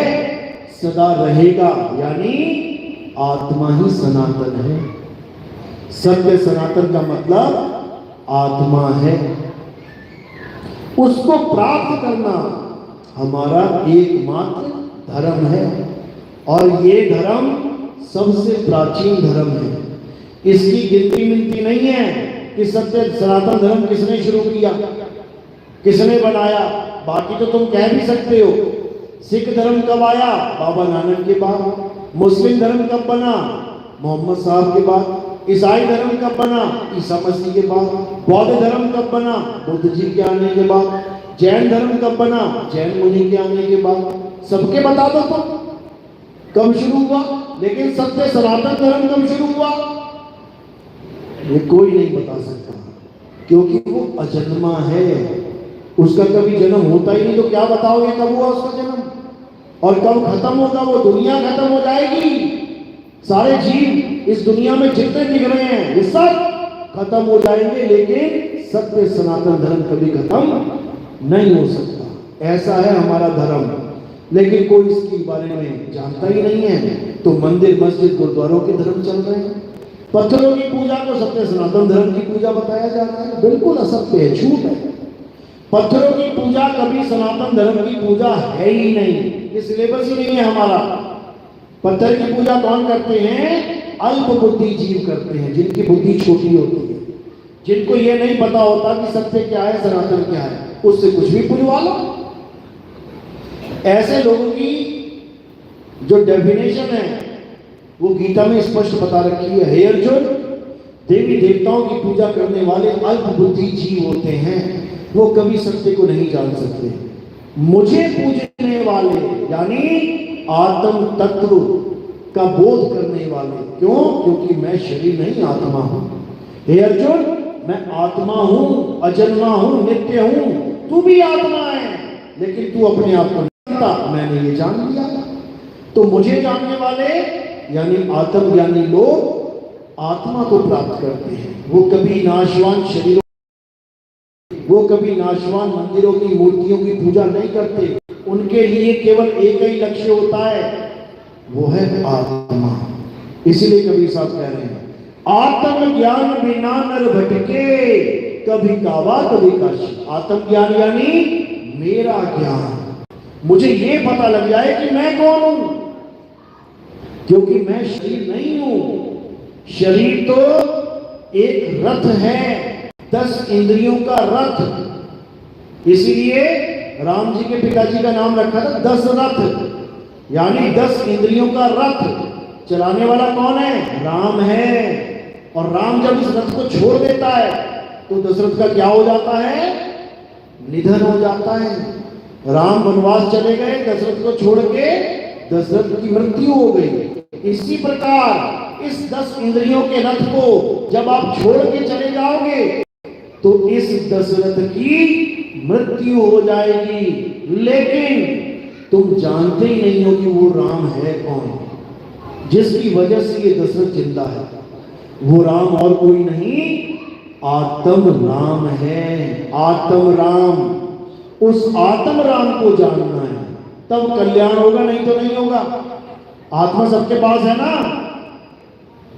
सदा रहेगा, यानी आत्मा ही सनातन है। सत्य सनातन का मतलब आत्मा है। उसको प्राप्त करना हमारा एकमात्र धर्म है, और ये धर्म सबसे प्राचीन धर्म है। इसकी गिनती मिलती नहीं है कि सत्य सनातन धर्म किसने शुरू किया, किसने बनाया। बाकी तो तुम कह भी सकते हो। सिख धर्म कब आया? बाबा नानक के बाद। मुस्लिम धर्म कब बना? मोहम्मद साहब के बाद। ईसाई धर्म कब बना? ईसा मसीह के बाद। बौद्ध धर्म कब बना? बुद्ध जी के आने के बाद। जैन धर्म कब बना? जैन मुनि के आने के बाद। सबके बता दो तो कब शुरू हुआ। लेकिन सत्य सनातन धर्म कब शुरू हुआ, ये कोई नहीं बता सकता, क्योंकि वो अजन्मा है। उसका कभी जन्म होता ही नहीं, तो क्या बताओगे कब हुआ उसका जन्म और कब खत्म होगा? वो दुनिया खत्म हो जाएगी, सारे जीव इस दुनिया में जितने दिख रहे हैं ये सब खत्म हो जाएंगे, लेकिन सत्य सनातन धर्म कभी खत्म नहीं हो सकता। ऐसा है हमारा धर्म। लेकिन कोई इसके बारे में जानता ही नहीं है। तो मंदिर मस्जिद गुरुद्वारों के धर्म चल रहे हैं। पत्थरों की पूजा को सत्य सनातन धर्म की पूजा बताया जा रहा है, बिल्कुल असत्य है, झूठ है। पत्थरों की पूजा कभी सनातन धर्म की पूजा है ही नहीं, ये सिलेबस ही नहीं है हमारा। पत्थर की पूजा कौन करते हैं? अल्प बुद्धि जीव करते हैं, जिनकी बुद्धि छोटी होती है, जिनको ये नहीं पता होता कि सत्य क्या है, सनातन क्या है, उससे कुछ भी पूजवा लो। ऐसे लोगों की जो डेफिनेशन है वो गीता में स्पष्ट बता रखी है। हे अर्जुन, देवी देवताओं की पूजा करने वाले अल्प बुद्धि जीव होते हैं, वो कभी सत्य को नहीं जान सकते। मुझे पूजने वाले यानी आत्म तत्व का बोध करने वाले, क्यों? क्योंकि मैं शरीर नहीं आत्मा हूं। हे अर्जुन, मैं आत्मा हूं, अजन्मा हूं, नित्य हूं। तू भी आत्मा है, लेकिन तू अपने आप को नहीं जानता। मैंने ये जान लिया। तो मुझे जानने वाले यानी आत्मज्ञानी लोग आत्मा को प्राप्त करते हैं। वो कभी नाशवान शरीरों, वो कभी नाशवान मंदिरों की मूर्तियों की पूजा नहीं करते। उनके लिए केवल एक ही लक्ष्य होता है, वो है आत्मा। इसीलिए कबीर साहब कह रहे हैं, आत्मज्ञान बिना नर भटके, कभी कावा कभी काशी। आत्मज्ञान यानी मेरा ज्ञान, मुझे ये पता लग जाए कि मैं कौन हूं, क्योंकि मैं शरीर नहीं हूं। शरीर तो एक रथ है, 10 इंद्रियों का रथ। इसीलिए राम जी के पिताजी का नाम रखा था दशरथ, यानी 10 इंद्रियों का रथ। चलाने वाला कौन है? राम है। और राम जब इस रथ को छोड़ देता है तो दशरथ का क्या हो जाता है? निधन हो जाता है। राम वनवास चले गए, दशरथ को छोड़ के दशरथ की मृत्यु हो गई। इसी प्रकार इस 10 इंद्रियों के रथ को जब आप छोड़ के चले जाओगे तो इस दशरथ की मृत्यु हो जाएगी, लेकिन तुम जानते ही नहीं हो कि वो राम है कौन, जिसकी वजह से ये दशरथ जिंदा है। वो राम और कोई नहीं, आत्म राम है। आत्म राम, उस आत्म राम को जानना है, तब कल्याण होगा, नहीं तो नहीं होगा। आत्मा सबके पास है ना?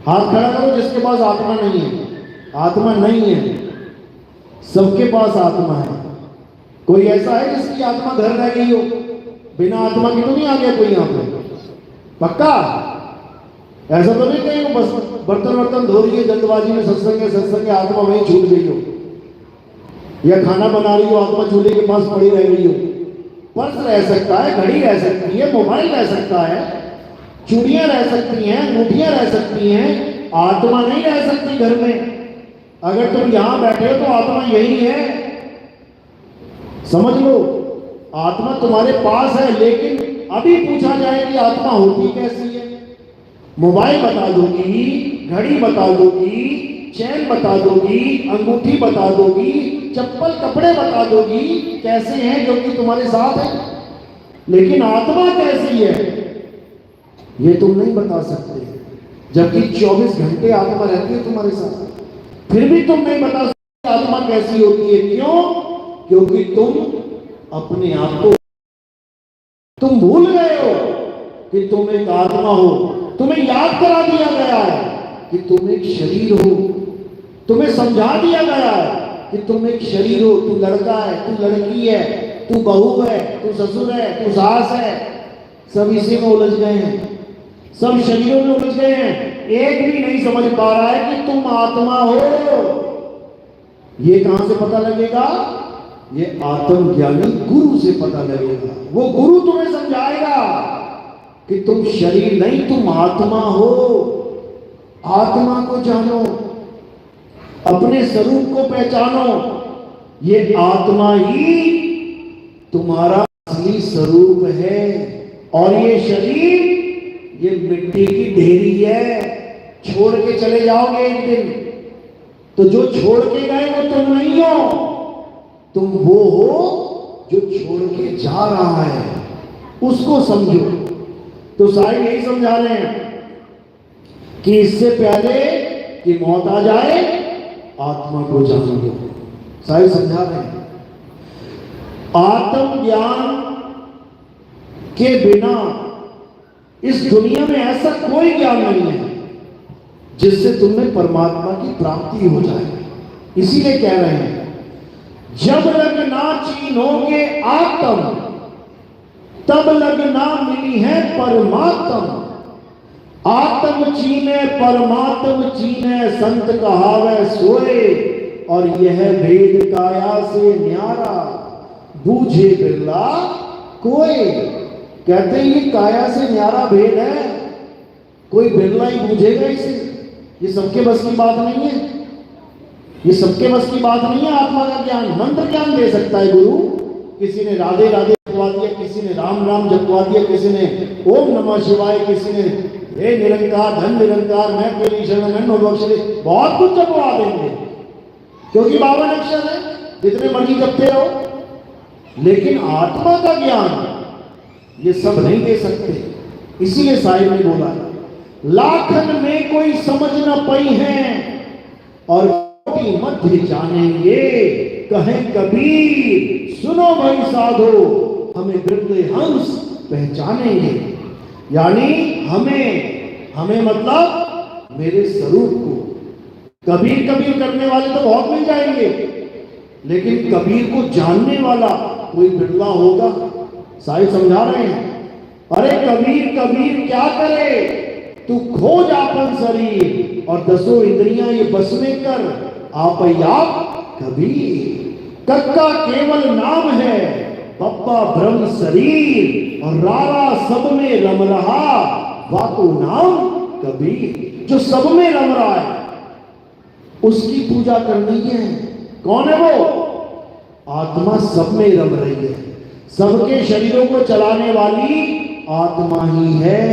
हाथ खड़ा करो जिसके पास आत्मा नहीं है। आत्मा नहीं है, सबके पास आत्मा है। कोई ऐसा है जिसकी आत्मा घर रह गई हो? बिना आत्मा के तो नहीं आ गया कोई यहाँ पे? पक्का? ऐसा तो नहीं कहीं बस बर्तन वर्तन धो रही है जल्दबाजी में, सत्संग आत्मा वहीं छूट गई हो, या खाना बना रही हो आत्मा चूल्हे के पास पड़ी रह गई हो। पर्स रह सकता है, घड़ी रह सकती है, मोबाइल रह सकता है, चूड़ियां रह सकती हैं, अंगूठियां रह सकती हैं, आत्मा नहीं रह सकती घर में। अगर तुम यहां बैठे हो तो आत्मा यही है, समझ लो। आत्मा तुम्हारे पास है, लेकिन अभी पूछा जाए कि आत्मा होती कैसी है? मोबाइल बता दोगी, घड़ी बता दोगी, चैन बता दोगी, अंगूठी बता दोगी, चप्पल कपड़े बता दोगी कैसे हैं जो कि तुम्हारे साथ है, लेकिन आत्मा कैसी है ये तुम नहीं बता सकते। जबकि 24 घंटे आत्मा रहती है तुम्हारे साथ, फिर भी तुम नहीं बता सकते आत्मा कैसी होती है। क्यों? क्योंकि तुम अपने आप को तुम भूल गए हो कि तुम एक आत्मा हो। तुम्हें याद करा दिया गया है कि तुम एक शरीर हो, तुम्हें समझा दिया गया है कि तुम एक शरीर हो। तू लड़का है, तू लड़की है, तू बहू है, तू ससुर है, तू सास है, सब इसी में उलझ गए हैं, सब शरीरों में उलझ गए हैं। एक भी नहीं समझ पा रहा है कि तुम आत्मा हो। ये कहां से पता लगेगा? ये आत्मज्ञानी गुरु से पता लगेगा। वो गुरु तुम्हें समझाएगा कि तुम शरीर नहीं, तुम आत्मा हो। आत्मा को जानो, अपने स्वरूप को पहचानो। ये आत्मा ही तुम्हारा असली स्वरूप है, और ये शरीर ये मिट्टी की ढेरी है, छोड़ के चले जाओगे एक दिन। तो जो छोड़ के गए वो तुम नहीं हो, तुम वो हो जो छोड़ के जा रहा है, उसको समझो। तो साहिब यही समझा रहे हैं कि इससे पहले कि मौत आ जाए आत्मा को जान लो। साहिब समझा रहे हैं आत्मज्ञान के बिना इस दुनिया में ऐसा कोई ज्ञान नहीं है जिससे तुम्हें परमात्मा की प्राप्ति हो जाए। इसीलिए कह रहे हैं, जब लग ना चीनोगे आत्म, तब लग ना मिली है परमात्म। आत्म चीने परमात्म चीने, संत कहावे सोए, और यह भेद काया से न्यारा, बूझे बिरला कोई। कहते हैं ये काया से न्यारा भेद है, कोई बिरला ही बूझेगा इसे। ये सबके बस की बात नहीं है, ये सबके बस की बात नहीं है। आत्मा का ज्ञान, मंत्र ज्ञान दे सकता है गुरु। किसी ने राधे राधे जपवा दिया, किसी ने राम राम जपवा दिया, किसी ने ओम नमः शिवाय, किसी ने हे निरंकार धन निरंकार मैं तेरी शरण में नो बख्श दे, बहुत कुछ जपवा देंगे क्योंकि 52 अक्षर है, जितने मर्जी जपते रहो। लेकिन आत्मा का ज्ञान ये सब नहीं दे सकते। इसीलिए साहिब ने बोला, लाखन में कोई समझ न पाई है और मध्य जानेंगे, कहें कबीर सुनो भाई साधो, हमें बिरले हंस पहचानेंगे। यानी हमें मतलब मेरे स्वरूप को। कबीर कबीर करने वाले तो बहुत मिल जाएंगे, लेकिन कबीर को जानने वाला कोई बिरला होगा। साहिब समझा रहे हैं, अरे कबीर कबीर क्या करे, तू खोज आपन शरीर और 10 इंद्रियां ये बस में कर, आप कबीर। कक्का केवल नाम है, बप्पा ब्रह्म शरीर, और रारा सब में रम रहा, वाको नाम कबीर। जो सब में रम रहा है उसकी पूजा करनी है। कौन है वो? आत्मा सब में रम रही है। सबके शरीरों को चलाने वाली आत्मा ही है,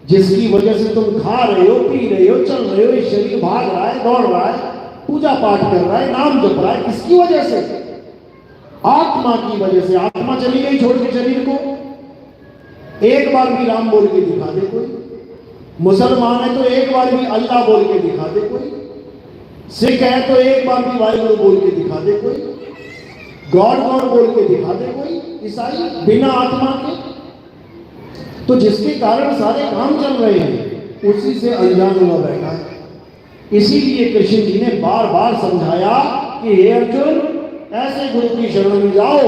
जिसकी वजह से तुम खा रहे हो, पी रहे हो, चल रहे हो, ये शरीर भाग रहा है, दौड़ रहा है, पूजा पाठ कर रहा है, नाम जप रहा है। किसकी वजह से? आत्मा की वजह से। आत्मा चली गई छोड़ के शरीर को। एक बार भी राम बोल के दिखा दे कोई। मुसलमान है तो एक बार भी अल्लाह बोल के दिखा दे कोई। सिख है तो एक बार भी वाहिगुरु बोल के दिखा दे कोई। गॉड गॉड बोल के दिखा दे कोई। ईसाई बिना आत्मा के। तो जिसके कारण सारे काम चल रहे हैं उसी से अनजान हुआ बैठा है। इसीलिए कृष्ण जी ने बार बार समझाया कि हे अर्जुन, ऐसे गुरु की शरण में जाओ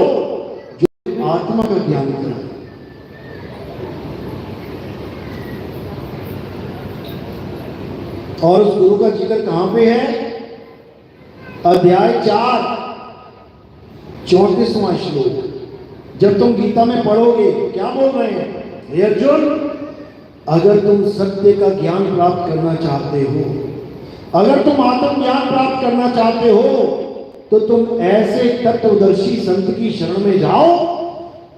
जो आत्मा का ज्ञान कराए। और उस गुरु का जिक्र कहां पे है? अध्याय 4 34वां श्लोक। जब तुम गीता में पढ़ोगे क्या बोल रहे हैं? हे अर्जुन, अगर तुम सत्य का ज्ञान प्राप्त करना चाहते हो, अगर तुम आत्म ज्ञान प्राप्त करना चाहते हो, तो तुम ऐसे तत्वदर्शी संत की शरण में जाओ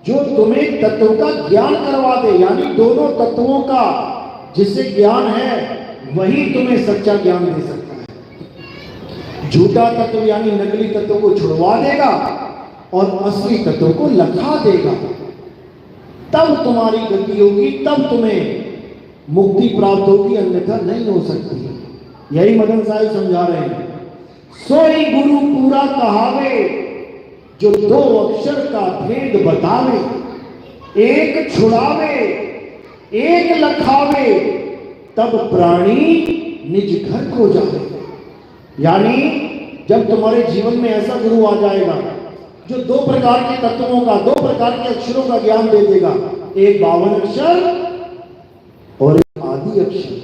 जो तुम्हें तत्व का ज्ञान करवा दे। यानी दोनों तत्वों का जिससे ज्ञान है वही तुम्हें सच्चा ज्ञान दे सकता है। झूठा तत्व यानी नकली तत्व को छुड़वा देगा और असली तत्व को लखा देगा। तब तुम्हारी गति होगी, तब तुम्हें मुक्ति प्राप्त होगी, अन्यथा नहीं हो सकती। यही मदन साहिब समझा रहे हैं। सोई गुरु पूरा कहावे, जो 2 अक्षर का भेद बतावे, एक छुड़ावे एक लखावे, तब प्राणी निज घर को जावे। यानी जब तुम्हारे जीवन में ऐसा गुरु आ जाएगा जो 2 प्रकार के तत्वों का, 2 प्रकार के अक्षरों का ज्ञान दे देगा, एक 52 अक्षर और एक आदि अक्षर।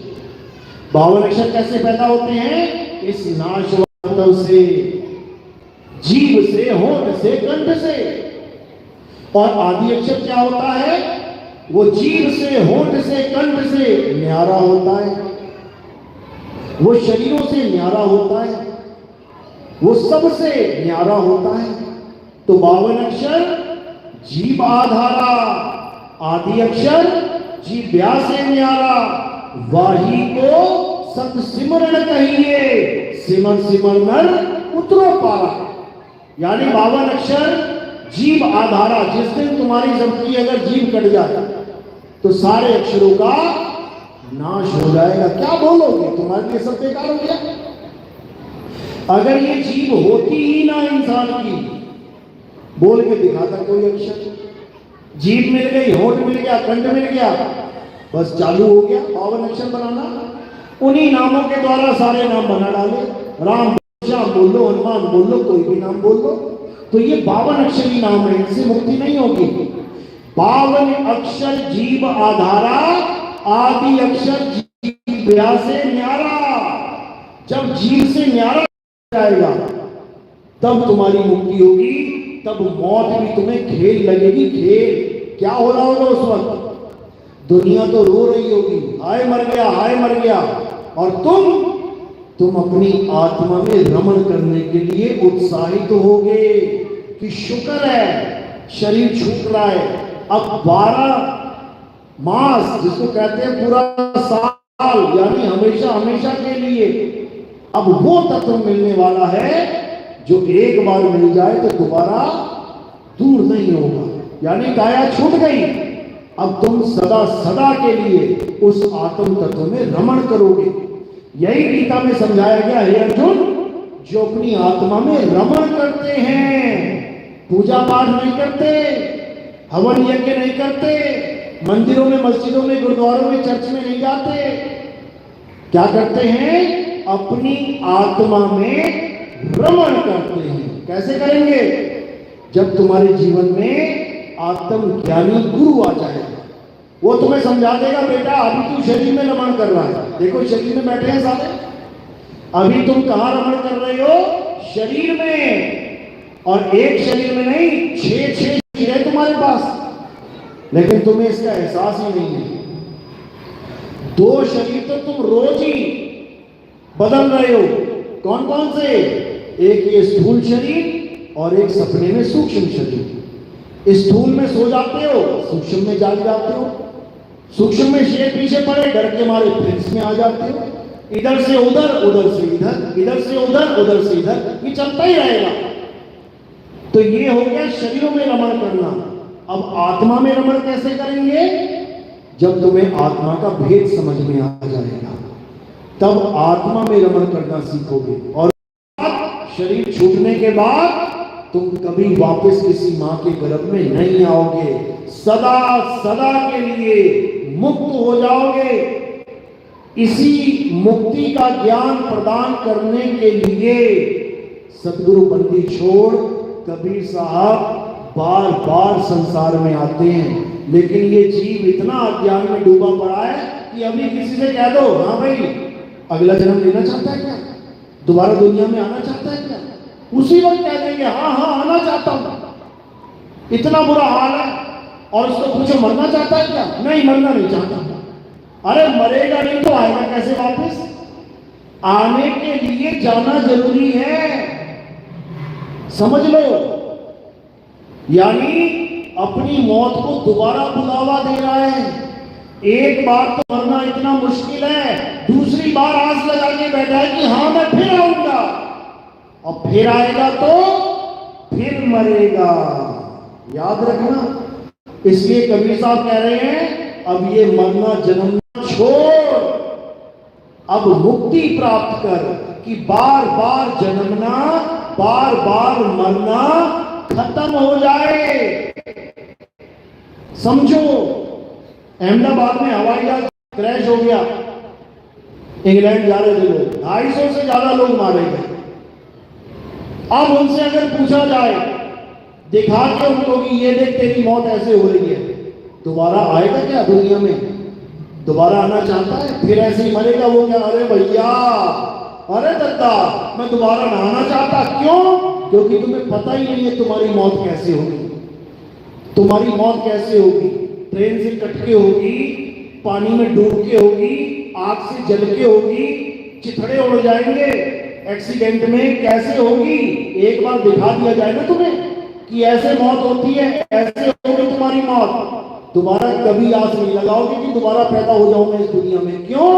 52 अक्षर कैसे पैदा होते हैं? इस नाशवान से, जीव से, होठ से, कंठ से। और आदि अक्षर क्या होता है? वो जीव से, होठ से, कंठ से न्यारा होता है, वो शरीरों से न्यारा होता है, वो सबसे न्यारा होता है। तो 52 अक्षर जीव आधारा, आदि अक्षर जीव्या से न्यारा, वाही को सत सिमरन कहिए, सिमर सिमर नर उतरो पारा। यानी 52 अक्षर जीव आधारा। जिस दिन तुम्हारी सबकी अगर जीव कट जाए तो सारे अक्षरों का नाश हो जाएगा। क्या बोलोगे? तुम्हारे लिए सब बेकार हो गया। अगर ये जीव होती ही ना इंसान की, बोल के दिखाता कोई अक्षर, जीभ मिल गई, होठ मिल गया, कंठ मिल गया, बस चालू हो गया 52 अक्षर बनाना। उन्हीं नामों के द्वारा सारे नाम बना डाले। राम श्याम बोल लो, हनुमान बोल लो, कोई भी नाम बोल लो। तो ये 52 अक्षरी नाम है, इनसे मुक्ति नहीं होगी। 52 अक्षर जीव आधारा, आदि अक्षर जीव से न्यारा। जब जीव से न्यारा जाएगा तब तुम्हारी मुक्ति होगी, तब मौत भी तुम्हें खेल लगेगी। खेल क्या हो रहा होगा उस वक्त? दुनिया तो रो रही होगी, हाय मर गया, हाय मर गया, और तुम अपनी आत्मा में रमण करने के लिए उत्साहित होगे कि शुक्र है शरीर छूट रहा है। अब 12 मास जिसको कहते हैं पूरा साल, यानी हमेशा हमेशा के लिए, अब वो तत्व मिलने वाला है जो एक बार मिल जाए तो दोबारा दूर नहीं होगा। यानी काया छूट गई, अब तुम सदा सदा के लिए उस आत्म तत्व में रमण करोगे। यही गीता में समझाया गया है अर्जुन, जो अपनी आत्मा में रमण करते हैं, पूजा पाठ नहीं करते, हवन यज्ञ नहीं करते, मंदिरों में, मस्जिदों में, गुरुद्वारों में, चर्च में नहीं जाते, क्या करते हैं? अपनी आत्मा में रमण करते हैं। कैसे करेंगे? जब तुम्हारे जीवन में आत्म ज्ञानी गुरु आ जाएगा, वो तुम्हें समझा देगा, बेटा अभी तू शरीर में रमण कर रहा है। देखो शरीर में बैठे हैं सारे, अभी तुम कहां रमण कर रहे हो? शरीर में। और एक शरीर में नहीं, 6 शरीर है तुम्हारे पास, लेकिन तुम्हें इसका एहसास ही नहीं है। 2 शरीर तो तुम रोज ही बदल रहे हो। कौन कौन से? एक ये स्थूल शरीर और एक सपने में सूक्ष्म शरीर। स्थूल में सो जाते हो, सूक्ष्म में जाग जाते हो। सूक्ष्म में शेर पीछे पड़े, डर के मारे प्रिंस में आ जाते हो। इधर से उधर, उधर से इधर, इधर से उधर, उधर से इधर, ये चलता ही रहेगा। तो ये हो गया शरीरों में रमण करना। अब आत्मा में रमण कैसे करेंगे? जब तुम्हें आत्मा का भेद समझ में आ जाएगा, तब आत्मा में रमण करना सीखोगे। और शरीर छूटने के बाद तुम कभी वापस किसी मां के गर्भ में नहीं आओगे, सदा सदा के लिए मुक्त हो जाओगे। इसी मुक्ति का ज्ञान प्रदान करने के लिए सदगुरु बंदी छोड़ कबीर साहब बार बार संसार में आते हैं। लेकिन ये जीव इतना अज्ञान में डूबा पड़ा है कि अभी किसी से कह दो, हाँ भाई अगला जन्म लेना चाहता है क्या, दोबारा दुनिया में आना चाहता है क्या, उसी वक्त कह देंगे हाँ हाँ आना चाहता हूं। इतना बुरा हाल है। और उसको पूछो मरना चाहता है क्या? नहीं, मरना नहीं चाहता। अरे मरेगा नहीं तो आएगा कैसे वापस? आने के लिए जाना जरूरी है, समझ लो। यानी अपनी मौत को दोबारा बुलावा दे रहा है। एक बार तो मरना इतना मुश्किल है, दूसरी बार आस लगा के बैठा है कि हाँ मैं फिर आऊंगा, और फिर आएगा तो फिर मरेगा। याद रखना। इसलिए कबीर साहब कह रहे हैं अब ये मरना जन्मना छोड़, अब मुक्ति प्राप्त कर कि बार बार जन्मना, बार बार मरना खत्म हो जाए। समझो, अहमदाबाद में हवाई जहाज क्रैश हो गया, इंग्लैंड जा रहे थे लोग, 250 से ज्यादा लोग मारे गए। अब उनसे अगर पूछा जाए, दिखा के उनको कि ये देख तेरी मौत ऐसे हो रही है, दोबारा आएगा क्या दुनिया में? दोबारा आना चाहता है? फिर ऐसे ही मरेगा वो क्या? अरे भैया, अरे दद्दा, मैं दोबारा ना आना चाहता। क्यों? क्योंकि तुम्हें पता ही नहीं है तुम्हारी मौत कैसे होगी। तुम्हारी मौत कैसे होगी? ट्रेन से कट के होगी, पानी में डूब के होगी, आग से जल के होगी, चिथड़े उड़ जाएंगे, एक्सीडेंट में कैसे होगी? एक बार दिखा दिया जाए ना तुम्हें कि ऐसे मौत होती है, ऐसे होगी तुम्हारी मौत, दोबारा कभी आस नहीं लगाओगे कि दोबारा पैदा हो जाऊंगा इस दुनिया में। क्यों?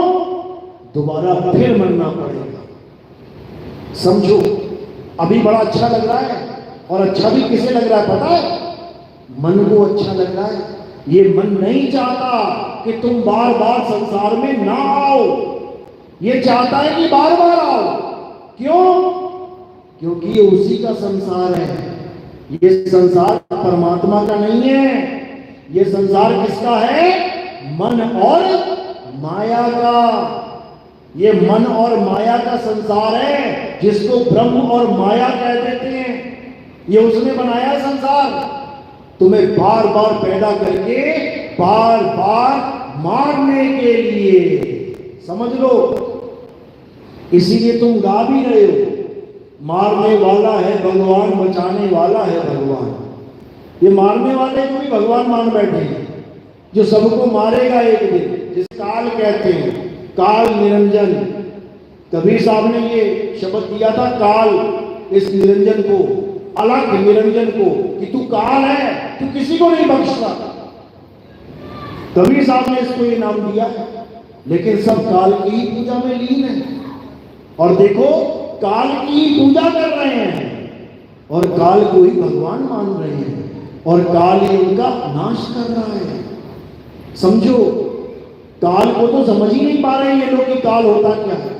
दोबारा फिर मरना पड़ेगा। समझो, अभी बड़ा अच्छा लग रहा है, और अच्छा भी किसे लग रहा है पता है? मन को अच्छा लग रहा है। ये मन नहीं चाहता कि तुम बार बार संसार में ना आओ, ये चाहता है कि बार बार आओ। क्यों? क्योंकि ये उसी का संसार है, ये संसार परमात्मा का नहीं है। ये संसार किसका है? मन और माया का। ये मन और माया का संसार है, जिसको ब्रह्म और माया कह देते हैं। ये उसने बनाया संसार, तुम्हें बार बार पैदा करके बार बार मारने के लिए, समझ लो। इसीलिए तुम गा भी रहे हो, मारने वाला है भगवान, बचाने वाला है भगवान। ये मारने वाले को भी भगवान मान बैठे हैं, जो सबको मारेगा एक दिन, जिस काल कहते हैं, काल निरंजन। कबीर साहब ने ये शब्द दिया था, काल, इस निरंजन को, अलग निरंजन को, कि तू काल है, तू किसी को नहीं बख्शता। कबीर साहब ने इसको ये नाम दिया, लेकिन सब काल की ही पूजा में लीन है। और देखो, काल की पूजा कर रहे हैं और काल को ही भगवान मान रहे हैं, और काल ही उनका नाश कर रहा है। समझो, काल को तो समझ ही नहीं पा रहे ये लोग कि काल होता क्या है।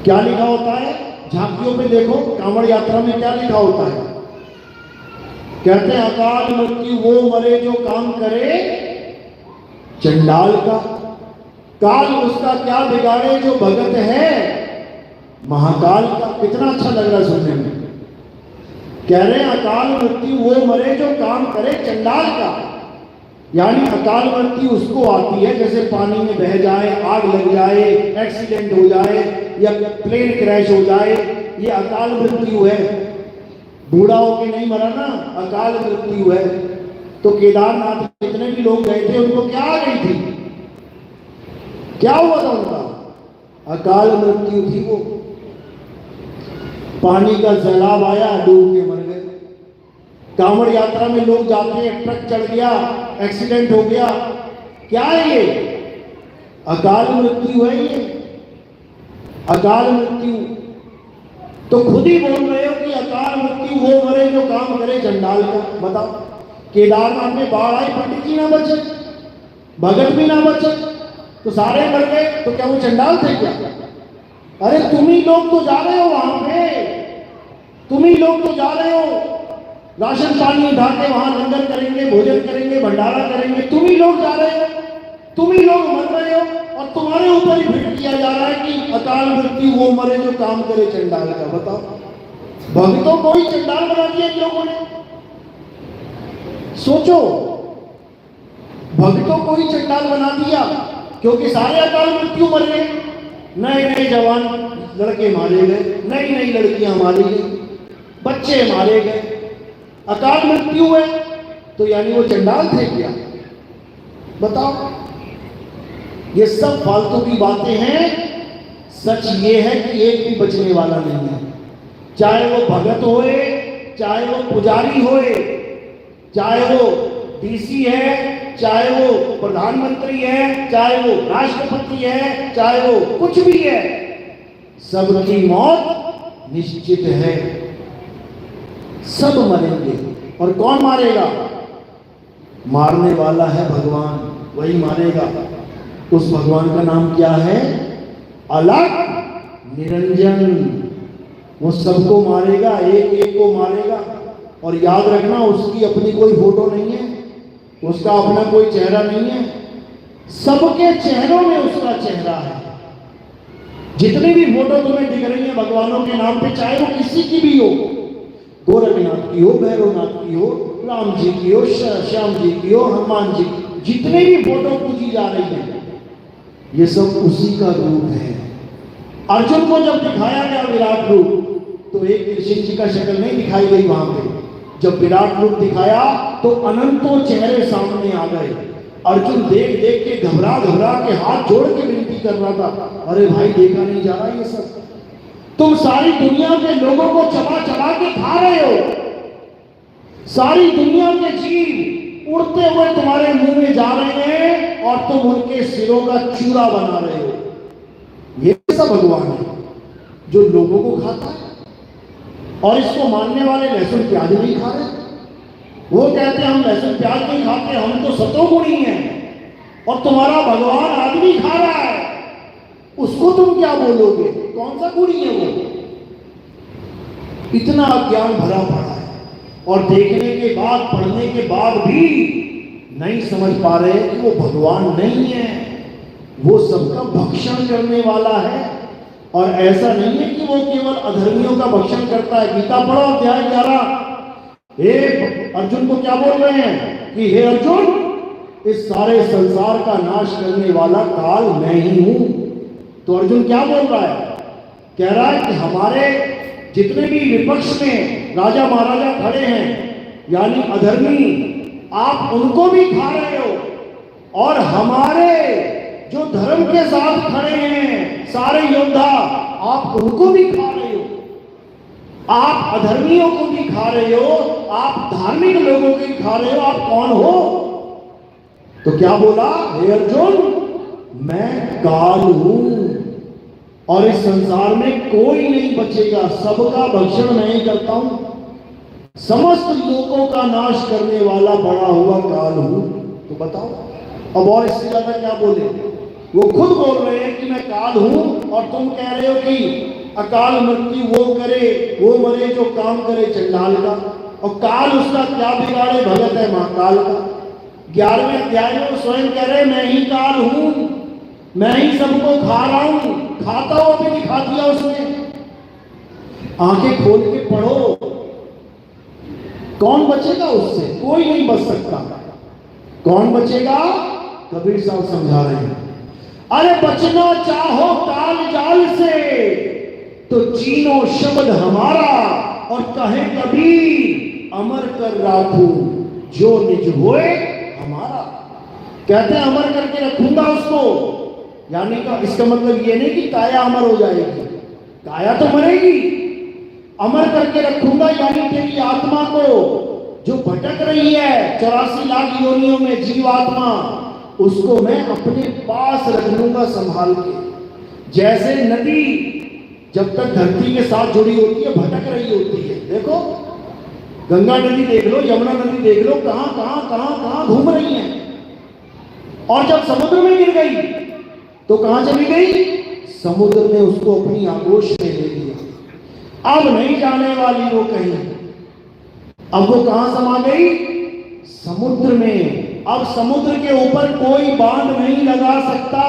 क्या लिखा होता है झांकियों पे? देखो, कांवड़ यात्रा में क्या लिखा होता है? कहते हैं, अकाल मृत्यु वो मरे जो काम करे चंडाल का, काल उसका क्या बिगाड़े जो भगत है महाकाल का। कितना अच्छा लग रहा है सुनने में। कह रहे हैं, अकाल मृत्यु वो मरे जो काम करे चंडाल का। यानी अकाल मृत्यु उसको आती है जैसे पानी में बह जाए, आग लग जाए, एक्सीडेंट हो जाए या प्लेन क्रैश हो जाए, ये अकाल मृत्यु है। बूढ़ा होके नहीं मरा ना, अकाल मृत्यु है। तो केदारनाथ जितने भी लोग गए थे उनको क्या आ गई थी? क्या हुआ था उनका? अकाल मृत्यु थी वो। पानी का सैलाब आया, डूब के मर गए। कांवड़ यात्रा में लोग जाते हैं, ट्रक चढ़ गया, एक्सीडेंट हो गया, क्या है ये? अकाल मृत्यु है ये, अकाल मृत्यु। तो खुद ही बोल रहे हो कि अकाल मृत्यु वो मरे जो काम करे चंडाल का। बताओ, केदारनाथ में बाढ़ आई, पंडित जी ना बचे, भगत भी ना बचे, तो सारे मर गए, तो क्या वो चंडाल थे क्या? अरे तुम ही लोग तो जा रहे हो वहां पे, तुम ही लोग तो जा रहे हो, राशन पानी उठा के वहां लंगर करेंगे, भोजन करेंगे, भंडारा करेंगे, तुम ही लोग जा रहे हो, तुम ही लोग मर रहे हो, और तुम्हारे ऊपर ही फिट किया जा रहा है कि अकाल मृत्यु वो मरे जो काम करे चंडाल का। बताओ, भक्तों को ही चंडाल बना दिया इन लोगों ने। सोचो, भक्तों को ही चंडाल बना दिया, क्योंकि सारे अकाल मृत्यु मर गए। नए नए जवान लड़के मारे गए, नई नई लड़कियां मारी गई, बच्चे मारे गए, अकाल मृत्यु है। तो यानी वो चंडाल थे क्या? बताओ, ये सब फालतू की बातें हैं। सच ये है कि एक भी बचने वाला नहीं है, चाहे वो भगत होए, चाहे वो पुजारी होए, चाहे वो डीसी है, चाहे वो प्रधानमंत्री है, चाहे वो राष्ट्रपति है, चाहे वो कुछ भी है, सबकी मौत निश्चित है। सब मरेंगे। और कौन मारेगा? मारने वाला है भगवान, वही मारेगा। उस भगवान का नाम क्या है? अलग निरंजन। वो सबको मारेगा, एक एक को मारेगा। और याद रखना, उसकी अपनी कोई फोटो नहीं है, उसका अपना कोई चेहरा नहीं है, सबके चेहरों में उसका चेहरा है। जितनी भी फोटो तुम्हें दिख रही है भगवानों के नाम पे, चाहे वो किसी की भी हो, गोरखनाथ की हो, भैरवनाथ की हो, राम जी की हो, श्याम जी की हो, हनुमान जी, जितने भी फोटो पूजी जा रही है, ये सब उसी का रूप है। अर्जुन को जब दिखाया गया विराट रूप, तो एक कृष्ण जी का शक्ल नहीं दिखाई गई वहां पे। जब विराट रूप दिखाया तो अनंतों चेहरे सामने आ गए। अर्जुन देख देख के घबरा घबरा के हाथ जोड़ के विनती कर रहा था, अरे भाई देखा नहीं जा रहा ये सब? तुम सारी दुनिया के लोगों को चबा चबा के खा रहे हो, सारी दुनिया के जीव उड़ते हुए तुम्हारे मुंह में जा रहे हैं और तुम उनके सिरों का चूरा बना रहे हो। ये ऐसा भगवान है जो लोगों को खाता है, और इसको मानने वाले लहसुन प्याज नहीं खा रहे। वो कहते हैं हम लहसुन प्याज नहीं खाते, हम तो सतोगुणी हैं, और तुम्हारा भगवान आदमी खा रहा है, उसको तुम क्या बोलोगे? कौन सा गुणी है वो? इतना अज्ञान भरा पड़ा है। और देखने के बाद, पढ़ने के बाद भी नहीं समझ पा रहे कि वो भगवान नहीं है, वो सबका भक्षण करने वाला है। और ऐसा नहीं है कि वो केवल अधर्मियों का भक्षण करता है। गीता पढ़ो अध्याय 11। हे अर्जुन को क्या बोल रहे हैं कि हे अर्जुन, इस सारे संसार का नाश करने वाला काल मैं ही हूं। तो अर्जुन क्या बोल रहा है? कह रहा है कि हमारे जितने भी विपक्ष में राजा महाराजा खड़े हैं, यानी अधर्मी, आप उनको भी खा रहे हो, और हमारे जो धर्म के साथ खड़े हैं सारे योद्धा, आप उनको भी खा रहे हो। आप अधर्मियों को भी खा रहे हो, आप धार्मिक लोगों को भी खा रहे हो। आप कौन हो? तो क्या बोला? हे अर्जुन, मैं काल हूं, और इस संसार में कोई नहीं बचेगा, सबका भक्षण मैं ही करता हूं। समस्त लोगों का नाश करने वाला बड़ा हुआ काल हूं। तो बताओ अब और इससे ज्यादा क्या बोले? वो खुद बोल रहे हैं कि मैं काल हूं, और तुम कह रहे हो कि अकाल मृत्यु वो करे, वो मरे जो काम करे चंडाल का। और काल उसका क्या बिगाड़े, भगत है महाकाल का। 11वें अध्याय में वो स्वयं कह रहे मैं ही काल हूं, मैं ही सबको खा रहा हूं। खाता हुआ भी दिखा दिया उसने। आंखें खोल के पढ़ो, कौन बचेगा उससे? कोई नहीं बच सकता। कौन बचेगा? कबीर साहब समझा रहे हैं, अरे बचना चाहो काल जाल से तो चीनो शब्द हमारा, और कहे कबीर अमर कर राखू जो निज होए हमारा। कहते हैं अमर करके रखूंगा उसको, यानी का इसका मतलब ये नहीं कि काया अमर हो जाएगी, काया तो मरेगी। अमर करके रखूंगा यानी तेरी आत्मा को जो भटक रही है 84 लाख योनियों में जीवात्मा, उसको मैं अपने पास रख लूंगा संभाल के। जैसे नदी जब तक धरती के साथ जुड़ी होती है भटक रही होती है। देखो गंगा नदी देख लो, यमुना नदी देख लो, कहां कहां कहां कहां घूम रही हैं। और जब समुद्र में गिर गई तो कहां चली गई? समुद्र ने उसको अपनी आगोश में ले लिया। अब नहीं जाने वाली वो कहीं। अब वो कहां समा गई? समुद्र में। अब समुद्र के ऊपर कोई बांध नहीं लगा सकता।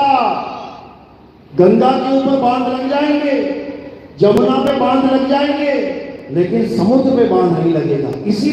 गंगा के ऊपर बांध लग जाएंगे, जमुना पे बांध लग जाएंगे, लेकिन समुद्र पे बांध नहीं लगेगा। इसी